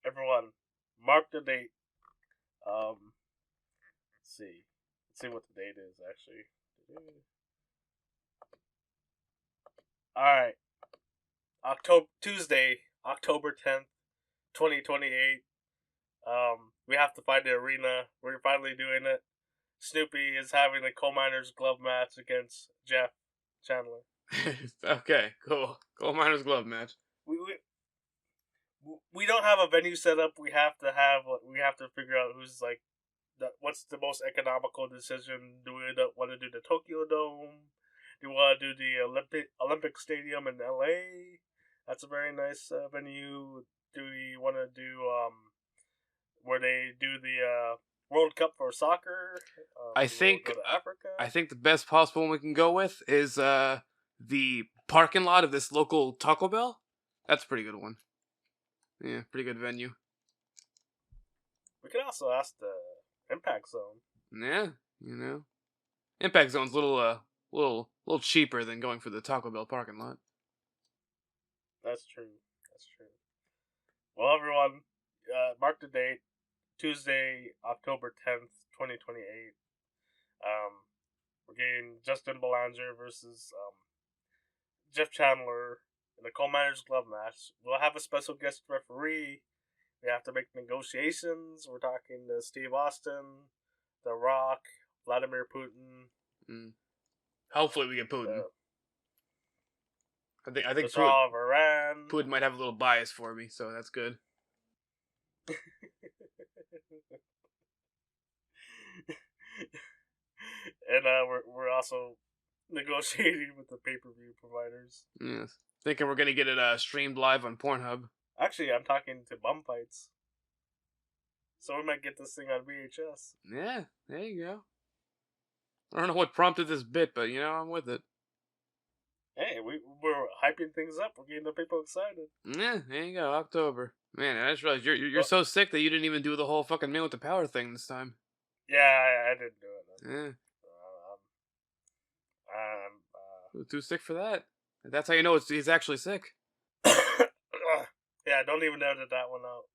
Everyone, mark the date. Let's see. Let's see what the date is, actually. Alright. Tuesday, October 10th. 2028. We have to find the arena. We're finally doing it. Snoopy is having a coal miner's glove match against Jeff Chandler. Okay, cool. Coal miner's glove match. We don't have a venue set up. We have to figure out who's like what's the most economical decision. Do we want to do the Tokyo Dome? Do we want to do the Olympic Stadium in LA? That's a very nice venue. Do we want to do where they do the World Cup for soccer? I think the best possible one we can go with is the parking lot of this local Taco Bell. That's a pretty good one. Yeah, pretty good venue. We could also ask the Impact Zone. Yeah, Impact Zone's a little cheaper than going for the Taco Bell parking lot. That's true. Well, everyone, mark the date. Tuesday, October 10th, 2028. We're getting Justin Belanger versus Jeff Chandler in the Coal Miner's Glove match. We'll have a special guest referee. We have to make negotiations. We're talking to Steve Austin, The Rock, Vladimir Putin. Hopefully we get Putin. I think Putin might have a little bias for me, so that's good. And we're also negotiating with the pay-per-view providers. Yes. Thinking we're gonna get it streamed live on Pornhub. Actually, I'm talking to Bum Fights. So we might get this thing on VHS. Yeah, there you go. I don't know what prompted this bit, but I'm with it. Hey, we're hyping things up. We're getting the people excited. Yeah, there you go. October. Man, I just realized you're so sick that you didn't even do the whole fucking Man with the Power thing this time. Yeah, I didn't do it. Yeah. Too sick for that. That's how you know he's actually sick. Yeah, don't even edit that one out.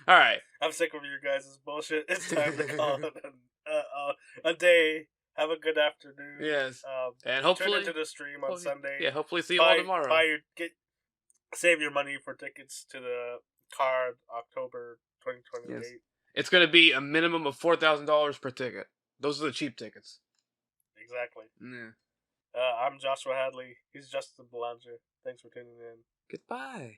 All right. I'm sick of your guys' bullshit. It's time to call it a day. Have a good afternoon. Yes. And Tune hopefully into the stream on Sunday. Yeah, hopefully see you all tomorrow. Save your money for tickets to the card October 2028. Yes. It's going to be a minimum of $4,000 per ticket. Those are the cheap tickets. Exactly. Yeah. I'm Joshua Hadley. He's Justin Belanger. Thanks for tuning in. Goodbye.